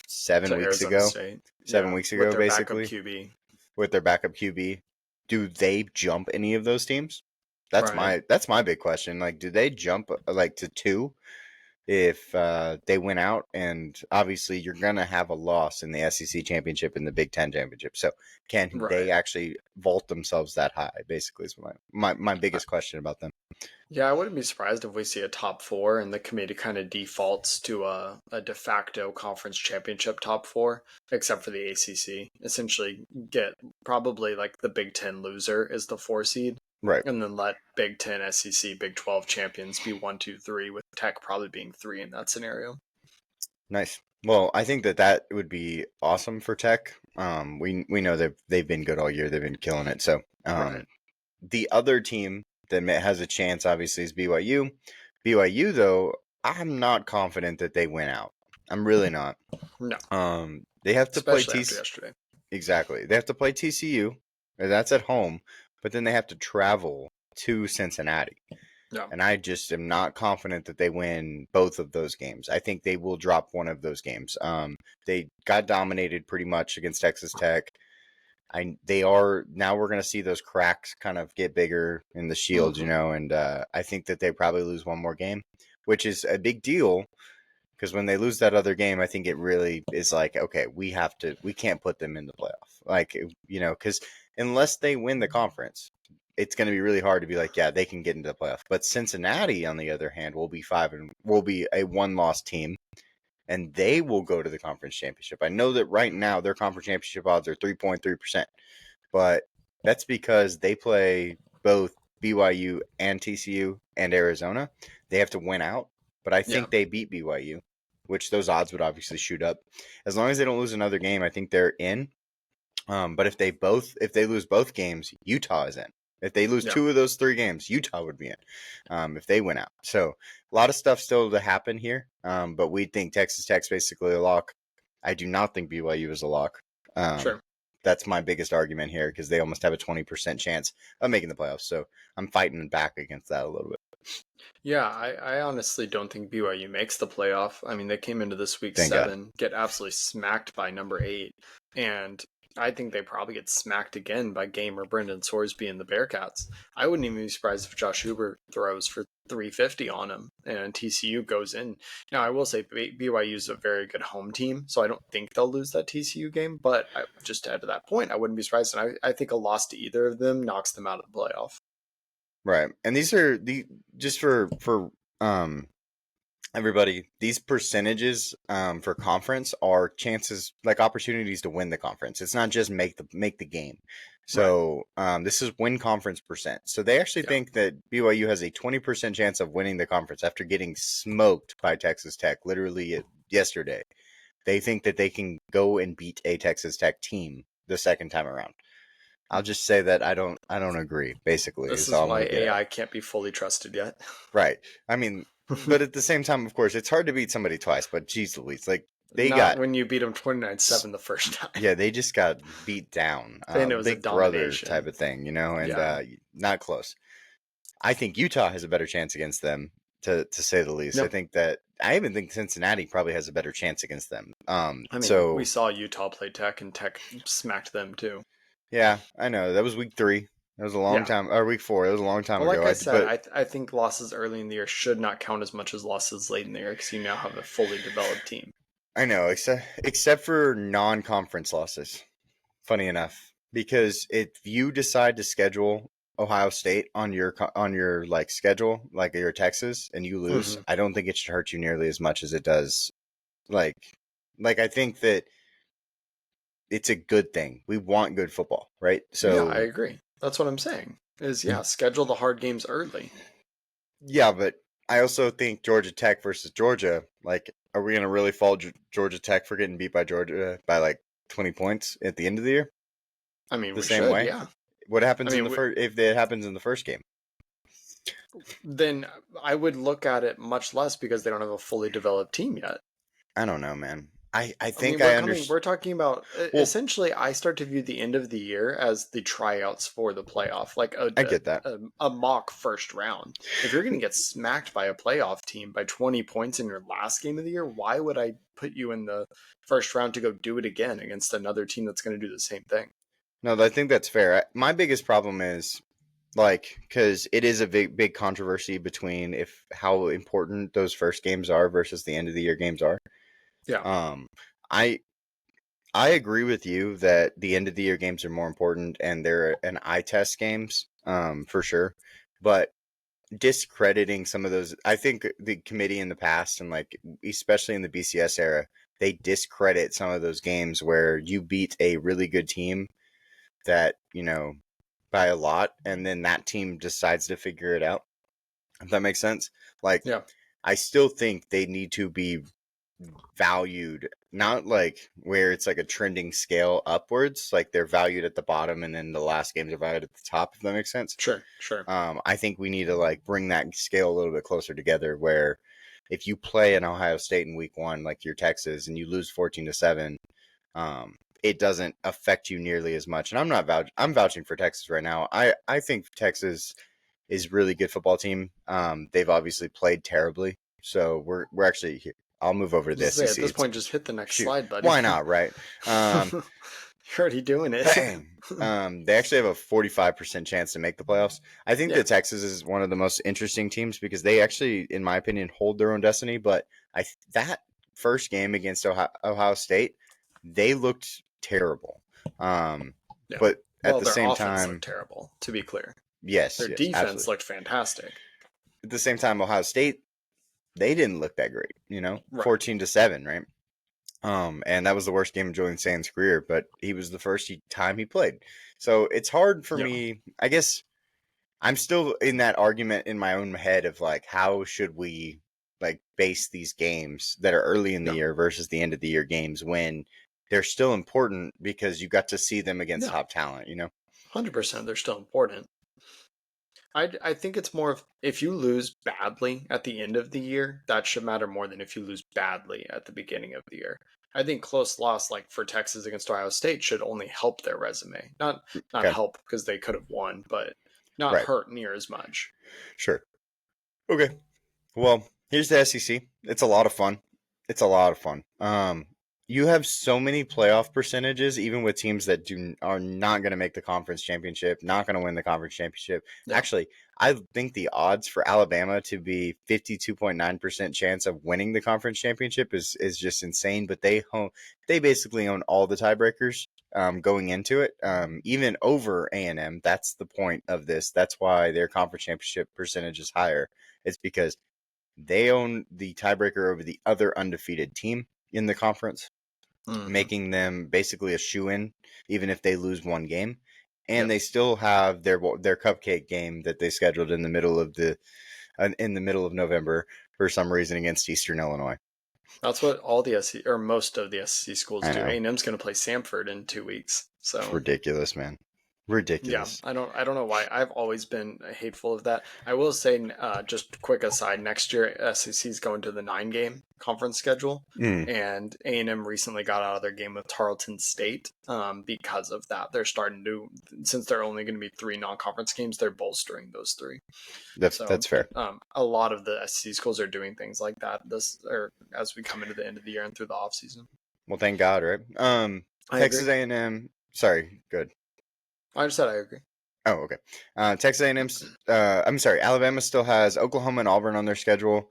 S1: 7 weeks
S2: Arizona
S1: ago?
S2: State.
S1: 7 weeks ago, basically.
S2: With
S1: their backup QB. Do they jump any of those teams? That's my big question. Like, do they jump to 2 if they win out? And obviously, you're gonna have a loss in the SEC championship and the Big Ten championship. So, can they actually vault themselves that high? Basically, is my biggest question about them.
S2: Yeah, I wouldn't be surprised if we see a top 4 and the committee kind of defaults to a de facto conference championship top 4, except for the ACC. Essentially, get probably like the Big Ten loser is the 4 seed.
S1: Right.
S2: And then let Big Ten, SEC, Big 12 champions be 1, 2, 3, with Tech probably being 3 in that scenario.
S1: Nice. Well, I think that would be awesome for Tech. We know they've been good all year. They've been killing it. So the other team that has a chance, obviously, is BYU. BYU, though, I'm not confident that they win out. I'm really not.
S2: No.
S1: They have to
S2: play
S1: TCU.
S2: Yesterday.
S1: Exactly. They have to play TCU. That's at home. But then they have to travel to Cincinnati.
S2: Yeah.
S1: And I just am not confident that they win both of those games. I think they will drop one of those games. They got dominated pretty much against Texas Tech. Now we're going to see those cracks kind of get bigger in the shield, and I think that they probably lose one more game, which is a big deal, because when they lose that other game, I think it really is like, okay, we can't put them in the playoff, because unless they win the conference, it's going to be really hard to be like, yeah, they can get into the playoff. But Cincinnati, on the other hand, will be a one-loss team, and they will go to the conference championship. I know that right now their conference championship odds are 3.3%, but that's because they play both BYU and TCU and Arizona. They have to win out, but I think they beat BYU, which those odds would obviously shoot up. As long as they don't lose another game, I think they're in. But if they lose both games, Utah is in. If they lose 2 of those 3 games, Utah would be in if they win out. So a lot of stuff still to happen here. But we think Texas Tech's basically a lock. I do not think BYU is a lock. That's my biggest argument here, because they almost have a 20% chance of making the playoffs. So I'm fighting back against that a little bit.
S2: Yeah, I honestly don't think BYU makes the playoff. I mean, they came into this week 7, get absolutely smacked by number 8, and I think they probably get smacked again by Gamer Brendan Sorsby and the Bearcats. I wouldn't even be surprised if Josh Huber throws for 350 on him and TCU goes in. Now, I will say BYU is a very good home team, so I don't think they'll lose that TCU game. But just to add to that point, I wouldn't be surprised. And I think a loss to either of them knocks them out of the playoff.
S1: Right. And these are just for everybody, these percentages for conference are chances, like opportunities to win the conference. It's not just make the game. So this is win conference percent. So they actually think that BYU has a 20% chance of winning the conference after getting smoked by Texas Tech literally yesterday. They think that they can go and beat a Texas Tech team the second time around. I'll just say that I don't agree, basically.
S2: This is why AI can't be fully trusted yet.
S1: Right. I mean, but at the same time, of course, it's hard to beat somebody twice, but geez Louise, like
S2: when you beat them 29-7 the first time.
S1: Yeah, they just got beat down.
S2: And it was
S1: big brother type of thing, and not close. I think Utah has a better chance against them, to say the least. Yep. I even think Cincinnati probably has a better chance against them.
S2: We saw Utah play Tech, and Tech smacked them too.
S1: Yeah, I know. That was week 3. It was a long time, or week 4. It was a long time
S2: ago.
S1: Like
S2: I said, I think losses early in the year should not count as much as losses late in the year because you now have a fully developed team.
S1: I know, except for non-conference losses. Funny enough, because if you decide to schedule Ohio State on your like schedule, like your Texas, and you lose, I don't think it should hurt you nearly as much as it does. Like I think that it's a good thing. We want good football, right? So
S2: yeah, I agree. That's what I'm saying. Schedule the hard games early.
S1: Yeah, but I also think Georgia Tech versus Georgia, like, are we going to really fault Georgia Tech for getting beat by Georgia by like 20 points at the end of the year?
S2: I mean,
S1: the same way. Yeah. What happens in the first if it happens in the first game?
S2: Then I would look at it much less because they don't have a fully developed team yet.
S1: I don't know, man. I think
S2: we're talking about essentially. I start to view the end of the year as the tryouts for the playoff, like
S1: I get that
S2: a mock first round. If you're going to get smacked by a playoff team by 20 points in your last game of the year, why would I put you in the first round to go do it again against another team that's going to do the same thing?
S1: No, I think that's fair. My biggest problem is because it is a big controversy between how important those first games are versus the end of the year games are.
S2: Yeah.
S1: I agree with you that the end of the year games are more important and they're an eye test games, for sure. But discrediting some of those, I think the committee in the past and like especially in the BCS era, they discredit some of those games where you beat a really good team that, by a lot, and then that team decides to figure it out. If that makes sense. I still think they need to be valued, not like where it's like a trending scale upwards, like they're valued at the bottom and then the last games are valued at the top, if that makes sense.
S2: Sure.
S1: I think we need to like bring that scale a little bit closer together, where if you play an Ohio State in week 1 like your Texas and you lose 14-7, it doesn't affect you nearly as much. And I'm vouching for Texas right now. I think Texas is a really good football team. They've obviously played terribly, so we're actually here. I'll move over to the SEC.
S2: At this point, just hit the next slide, buddy.
S1: Why not, right?
S2: You're already doing it.
S1: Bang. They actually have a 45% chance to make the playoffs. I think that Texas is one of the most interesting teams because they actually, in my opinion, hold their own destiny. But that first game against Ohio State, they looked terrible. But at the same time,
S2: looked terrible, to be clear.
S1: Yes,
S2: their defense looked fantastic.
S1: At the same time, Ohio State, they didn't look that great, 14-7, right? And that was the worst game of Julian Sand's career, but he was the first time he played. So it's hard for me. I guess I'm still in that argument in my own head of like, how should we like base these games that are early in the year versus the end of the year games when they're still important because you got to see them against top talent,
S2: 100%, they're still important. I think it's more of if you lose badly at the end of the year, that should matter more than if you lose badly at the beginning of the year. I think close loss like for Texas against Ohio State should only help their resume. Not help because they could have won, but not hurt near as much.
S1: Sure. Okay. Well, here's the SEC. It's a lot of fun. You have so many playoff percentages, even with teams that are not going to make the conference championship, not going to win the conference championship. Yeah. Actually, I think the odds for Alabama to be 52.9% chance of winning the conference championship is just insane. But they basically own all the tiebreakers going into it, even over A&M. That's the point of this. That's why their conference championship percentage is higher. It's because they own the tiebreaker over the other undefeated team in the conference, making them basically a shoo-in, even if they lose one game. And they still have their cupcake game that they scheduled in the middle of November for some reason against Eastern Illinois.
S2: That's what all the SEC or most of the SEC schools do. A&M's going to play Samford in 2 weeks. So
S1: it's ridiculous, man. Ridiculous.
S2: Yeah, I don't know why. I've always been hateful of that. I will say, just quick aside, next year SEC is going to the 9-game conference schedule, and A&M recently got out of their game with Tarleton State because of that. They're starting to, since they're only going to be 3 non-conference games, they're bolstering those 3.
S1: That's fair.
S2: A lot of the SEC schools are doing things like that as we come into the end of the year and through the off season.
S1: Well, thank God, right? Texas A&M. Sorry, good.
S2: I just said I agree.
S1: Oh, okay. Texas A&M's. I'm sorry. Alabama still has Oklahoma and Auburn on their schedule.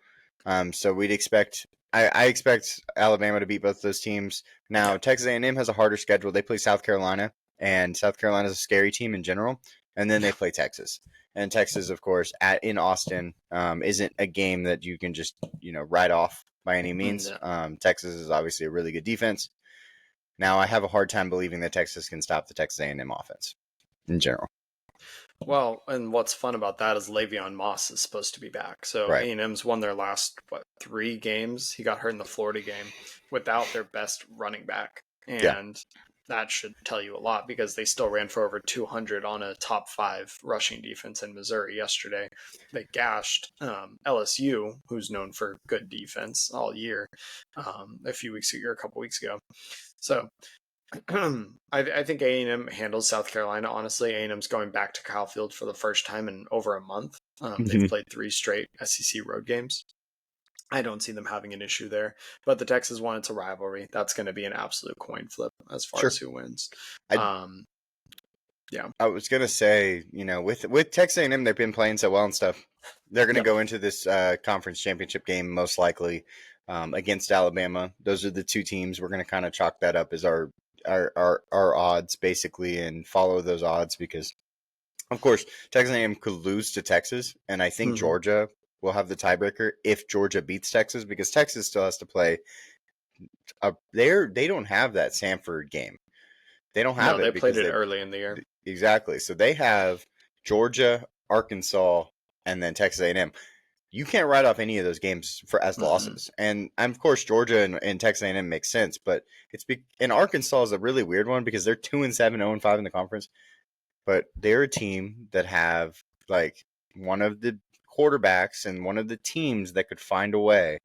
S1: So we'd expect. I expect Alabama to beat both those teams. Now, Texas A&M has a harder schedule. They play South Carolina, and South Carolina is a scary team in general. And then they play Texas, and Texas, of course, in Austin, isn't a game that you can just write off by any means. No. Texas is obviously a really good defense. Now, I have a hard time believing that Texas can stop the Texas A&M offense in general.
S2: Well, and what's fun about that is Le'Veon Moss is supposed to be back. So right. A&M's won their last 3 games. He got hurt in the Florida game without their best running back, and that should tell you a lot because they still ran for over 200 on a top 5 rushing defense in Missouri yesterday. They gashed LSU, who's known for good defense all year, a couple weeks ago. So. I think A&M handles South Carolina. Honestly, A&M's going back to Kyle Field for the first time in over a month. They've played 3 straight SEC road games. I don't see them having an issue there. But the Texas one, it's a rivalry. That's going to be an absolute coin flip as far as who wins. Yeah.
S1: I was going to say, with Texas A&M, they've been playing so well and stuff. They're going to go into this conference championship game most likely against Alabama. Those are the 2 teams. We're going to kind of chalk that up as our odds basically and follow those odds because of course Texas A&M could lose to Texas, and I think Georgia will have the tiebreaker if Georgia beats Texas because Texas still has to play they don't have that Samford game. They don't have
S2: it. They played it early in the year.
S1: Exactly. So they have Georgia, Arkansas, and then Texas A&M. You can't write off any of those games as losses. And of course, Georgia and Texas A&M makes sense, but and Arkansas is a really weird one because they're 2-7, 0-5 in the conference, but they're a team that have like one of the quarterbacks and one of the teams that could find a way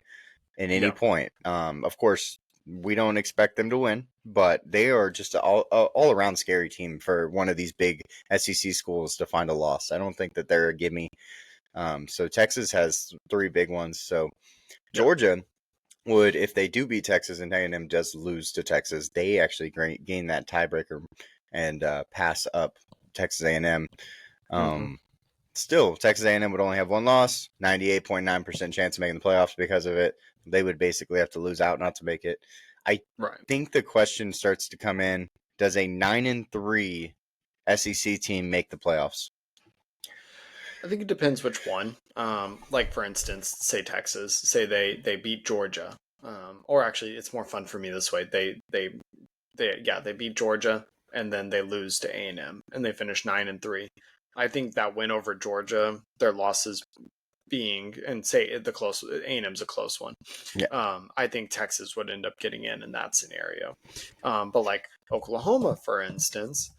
S1: at any point. Of course, we don't expect them to win, but they are just an all around scary team for one of these big SEC schools to find a loss. I don't think that they're a gimme. So Texas has 3 big ones. So Georgia would, if they do beat Texas and A&M does lose to Texas, they actually gain that tiebreaker and pass up Texas A&M. Still, Texas A&M would only have 1 loss, 98.9% chance of making the playoffs because of it. They would basically have to lose out not to make it. I think the question starts to come in, does a 9-3 SEC team make the playoffs?
S2: I think it depends which one. Like for instance, say Texas, say they beat Georgia, or actually, it's more fun for me this way. They beat Georgia and then they lose to A&M and they finish 9-3. I think that win over Georgia, their losses being, and say A&M's a close one. I think Texas would end up getting in that scenario. But like Oklahoma, for instance,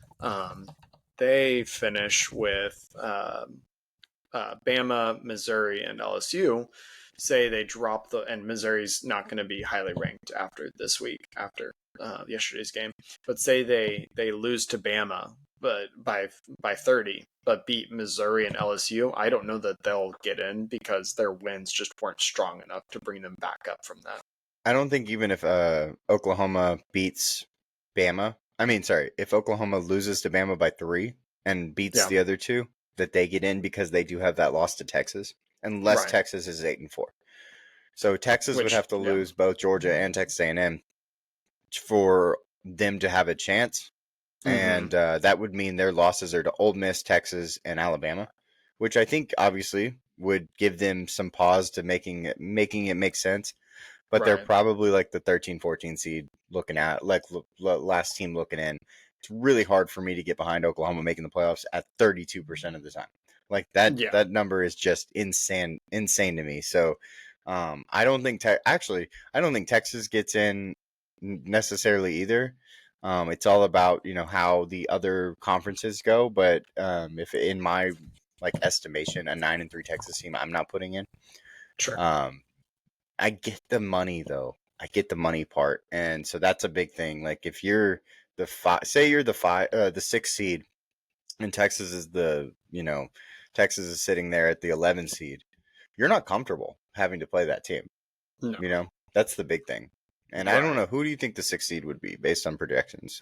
S2: they finish with Bama, Missouri, and LSU. Say they drop and Missouri's not going to be highly ranked after this week, after yesterday's game. But say they lose to Bama, but by 30, but beat Missouri and LSU. I don't know that they'll get in because their wins just weren't strong enough to bring them back up from that.
S1: I don't think even if Oklahoma beats Bama, if Oklahoma loses to Bama by 3 and beats the other 2, that they get in because they do have that loss to Texas, unless Texas is 8-4. So Texas would have to lose both Georgia and Texas A&M for them to have a chance. And that would mean their losses are to Ole Miss, Texas, and Alabama, which I think obviously would give them some pause to making it make sense. But they're probably like the 13-14 seed looking at, like last team looking in. It's really hard for me to get behind Oklahoma making the playoffs at 32% of the time. Like that number is just insane to me. So I don't think Texas gets in necessarily either. It's all about, how the other conferences go. But if in my estimation, a 9-3 Texas team, I'm not putting in.
S2: Sure.
S1: I get the money though. I get the money part, and so that's a big thing. Like if you're the 6th seed, and Texas is Texas is sitting there at the 11th seed. You're not comfortable having to play that team. No. That's the big thing. And I don't know, who do you think the 6th seed would be based on projections?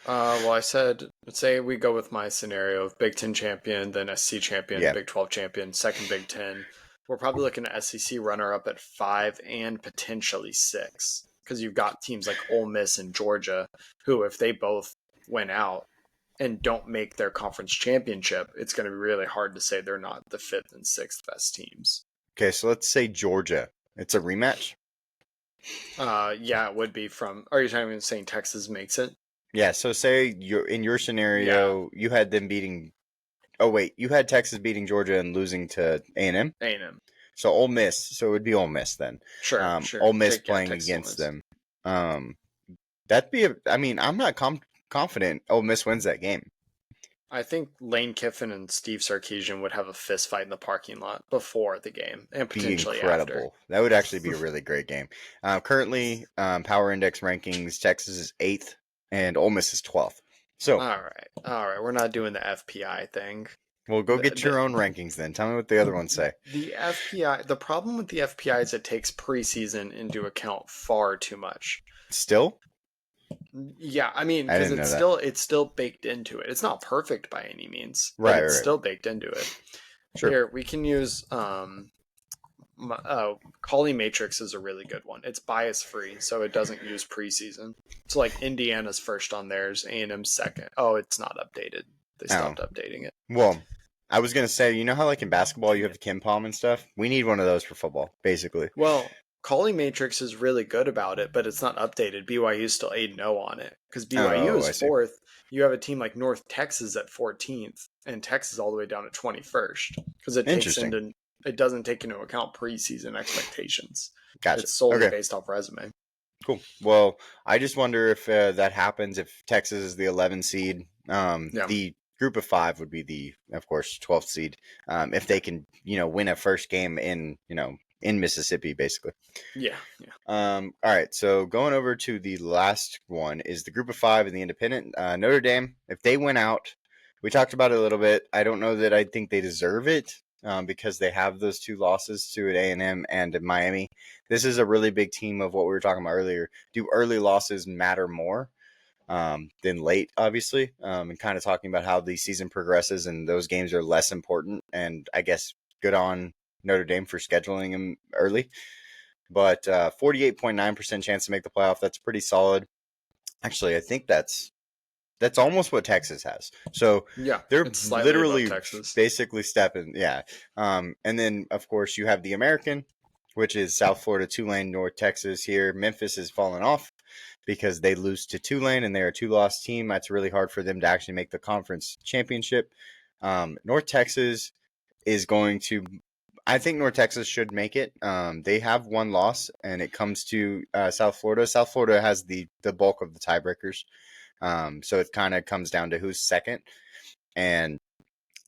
S2: Well, I said, say we go with my scenario of Big Ten champion, then SEC champion, Big 12 champion, second Big Ten. We're probably looking at SEC runner-up at 5 and potentially 6, because you've got teams like Ole Miss and Georgia, who, if they both win out and don't make their conference championship, it's going to be really hard to say they're not the 5th and 6th best teams.
S1: Okay, so let's say Georgia. It's a rematch?
S2: Yeah, it would be from... Are you saying Texas makes it?
S1: Yeah, so say in your scenario, you had them beating... Oh, wait, you had Texas beating Georgia and losing to A&M?
S2: A&M.
S1: So Ole Miss, so it would be Ole Miss then.
S2: Sure.
S1: Ole Miss playing against them. That'd be I'm not confident Ole Miss wins that game.
S2: I think Lane Kiffin and Steve Sarkisian would have a fist fight in the parking lot before the game and potentially
S1: incredible.
S2: After.
S1: That would actually be a really great game. Currently, Power Index rankings, Texas is 8th and Ole Miss is 12th. So
S2: all right, we're not doing the FPI thing.
S1: Well, go get your own rankings then. Tell me what the other ones say.
S2: The FPI, the problem with the FPI is it takes preseason into account far too much.
S1: Still?
S2: Yeah, I mean, because it's still baked into it. It's not perfect by any means, but it's still baked into it. Sure. Here, we can use Callie Matrix is a really good one. It's bias free, so it doesn't use preseason. So like Indiana's first on theirs, A&M's second. Oh, it's not updated. They stopped updating it.
S1: Well, I was gonna say, you know how like in basketball you have the Kim Palm and stuff? We need one of those for football, basically.
S2: Well, Callie Matrix is really good about it, but it's not updated. BYU's still 8-0 on it because BYU is 4th. You have a team like North Texas at 14th, and Texas all the way down to 21st because it doesn't take into account preseason expectations.
S1: Gotcha.
S2: It's solely based off resume.
S1: Cool. Well, I just wonder if that happens if Texas is the 11 seed. The group of 5 would be the, of course, 12th seed. If they can, win a first game in Mississippi, basically.
S2: Yeah.
S1: All right. So going over to the last one is the group of 5 in the independent. Notre Dame, if they win out, we talked about it a little bit. I don't know that I think they deserve it because they have those 2 losses to at A&M and at Miami. This is a really big team of what we were talking about earlier. Do early losses matter more than late, obviously? And kind of talking about how the season progresses and those games are less important. And I guess good on Notre Dame for scheduling them early, but 48.9% chance to make the playoff. That's pretty solid. Actually, I think that's almost what Texas has. So they're literally basically stepping. Yeah. And then of course you have the American, which is South Florida, Tulane, North Texas here. Memphis is falling off because they lose to Tulane and they're a 2-loss team. That's really hard for them to actually make the conference championship. North Texas is going to, I think North Texas should make it. They have 1 loss, and it comes to South Florida. South Florida has the bulk of the tiebreakers. So it kind of comes down to who's second. And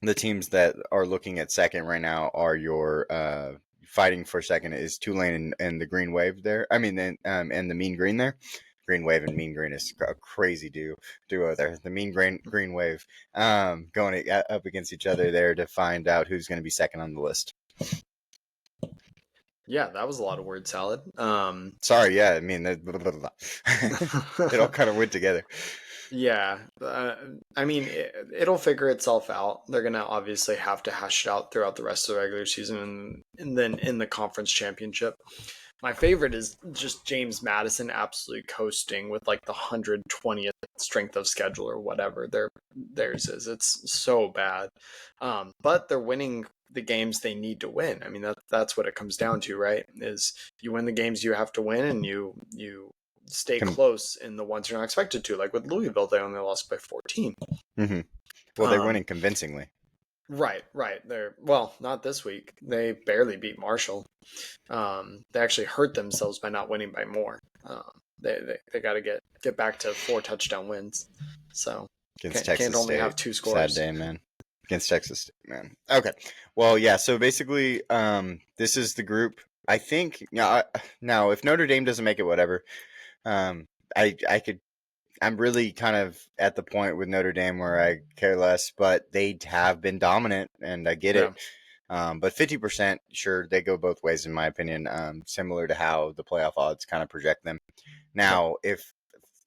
S1: the teams that are looking at second right now are your fighting for second is Tulane and the Green Wave there. I mean, and the Mean Green there. Green Wave and Mean Green is a crazy duo there. The Mean Green Wave going up against each other there to find out who's going to be second on the list.
S2: Yeah, that was a lot of word salad.
S1: Sorry, yeah, I mean, it all kind of went together.
S2: Yeah, I mean, it'll figure itself out. They're going to obviously have to hash it out throughout the rest of the regular season and then in the conference championship. My favorite is just James Madison absolutely coasting with like the 120th strength of schedule or whatever theirs is. It's so bad. But they're winning the games they need to win. I mean, that's what it comes down to, right? Is you win the games you have to win and you stay close in the ones you're not expected to. Like with Louisville, they only lost by 14.
S1: Mm-hmm. Well, they're winning convincingly.
S2: Right. They're not this week. They barely beat Marshall. They actually hurt themselves by not winning by more. They got to get back to 4 touchdown wins. So can't only have 2 scores.
S1: Sad day, man. Against Texas State, man. Okay. Well, yeah. So basically, this is the group. I think now if Notre Dame doesn't make it, whatever. I'm really kind of at the point with Notre Dame where I care less, but they have been dominant, and I get it. But 50%, sure, they go both ways, in my opinion, similar to how the playoff odds kind of project them. Now, if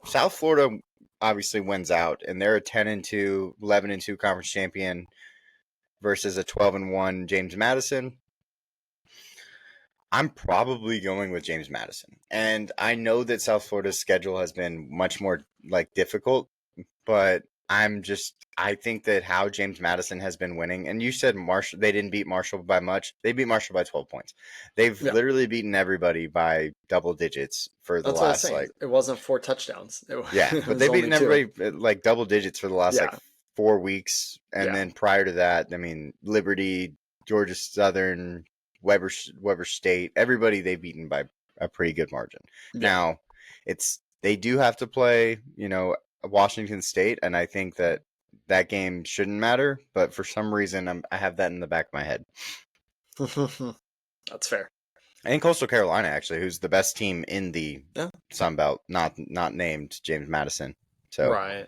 S1: South Florida obviously wins out, and they're a 10-2, 11-2 conference champion versus a 12-1 James Madison, I'm probably going with James Madison. And I know that South Florida's schedule has been much more difficult, but I think that how James Madison has been winning, and you said Marshall, they didn't beat Marshall by much. They beat Marshall by 12 points. They've literally beaten everybody by double digits for the last,
S2: it wasn't 4 touchdowns.
S1: But they've beaten everybody double digits for the last 4 weeks. And then prior to that, I mean, Liberty, Georgia Southern, Weber State, everybody they've beaten by a pretty good margin. Now, they do have to play, Washington State, and I think that game shouldn't matter, but for some reason I have that in the back of my head.
S2: That's fair.
S1: And Coastal Carolina, actually, who's the best team in the Sun Belt, not named James Madison. So
S2: right.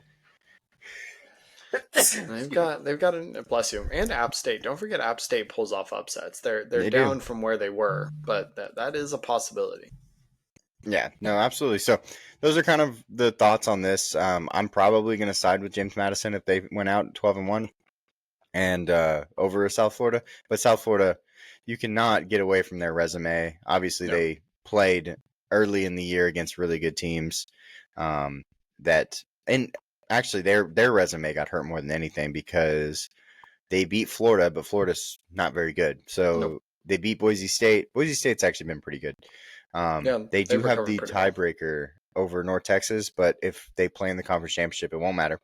S2: They've got bless you, and App State. Don't forget App State pulls off upsets. They're down from where they were, but that is a possibility.
S1: Yeah, no, absolutely. So those are kind of the thoughts on this. I'm probably going to side with James Madison if they went out 12-1 and over South Florida. But South Florida, you cannot get away from their resume. Obviously, they played early in the year against really good teams. And actually, their resume got hurt more than anything because they beat Florida, but Florida's not very good. So they beat Boise State. Boise State's actually been pretty good. They do have the tiebreaker over North Texas, but if they play in the conference championship, it won't matter.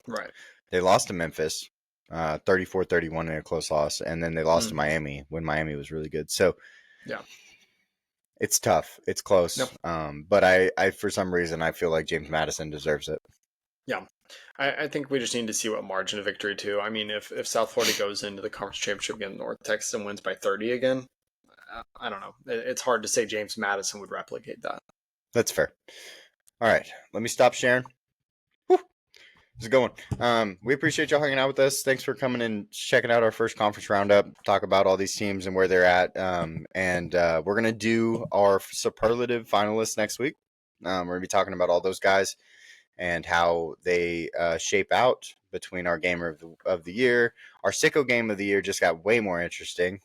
S2: Right.
S1: They lost to Memphis, 34-31 in a close loss, and then they lost to Miami when Miami was really good. So, it's tough. It's close. But I for some reason, I feel like James Madison deserves it.
S2: Yeah. I think we just need to see what margin of victory, too. I mean, if South Florida goes into the conference championship against North Texas and wins by 30 again, I don't know. It's hard to say James Madison would replicate that.
S1: That's fair. All right. Let me stop sharing. Whew. This is a good one. We appreciate y'all hanging out with us. Thanks for coming and checking out our first conference roundup. Talk about all these teams and where they're at. And we're going to do our superlative finalists next week. We're going to be talking about all those guys and how they shape out between our gamer of the year. Our Sicko game of the year just got way more interesting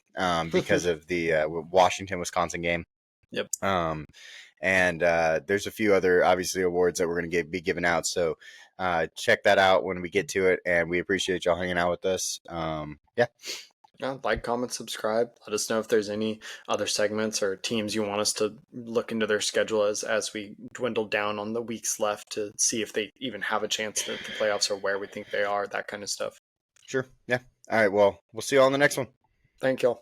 S1: because of the Washington-Wisconsin game.
S2: Yep.
S1: And there's a few other, obviously, awards that we're going to be giving out. So check that out when we get to it. And we appreciate y'all hanging out with us.
S2: Like, comment, subscribe. Let us know if there's any other segments or teams you want us to look into their schedule as we dwindle down on the weeks left to see if they even have a chance at the playoffs or where we think they are, that kind of stuff.
S1: Sure. Yeah. All right. Well, we'll see you all on the next one.
S2: Thank y'all.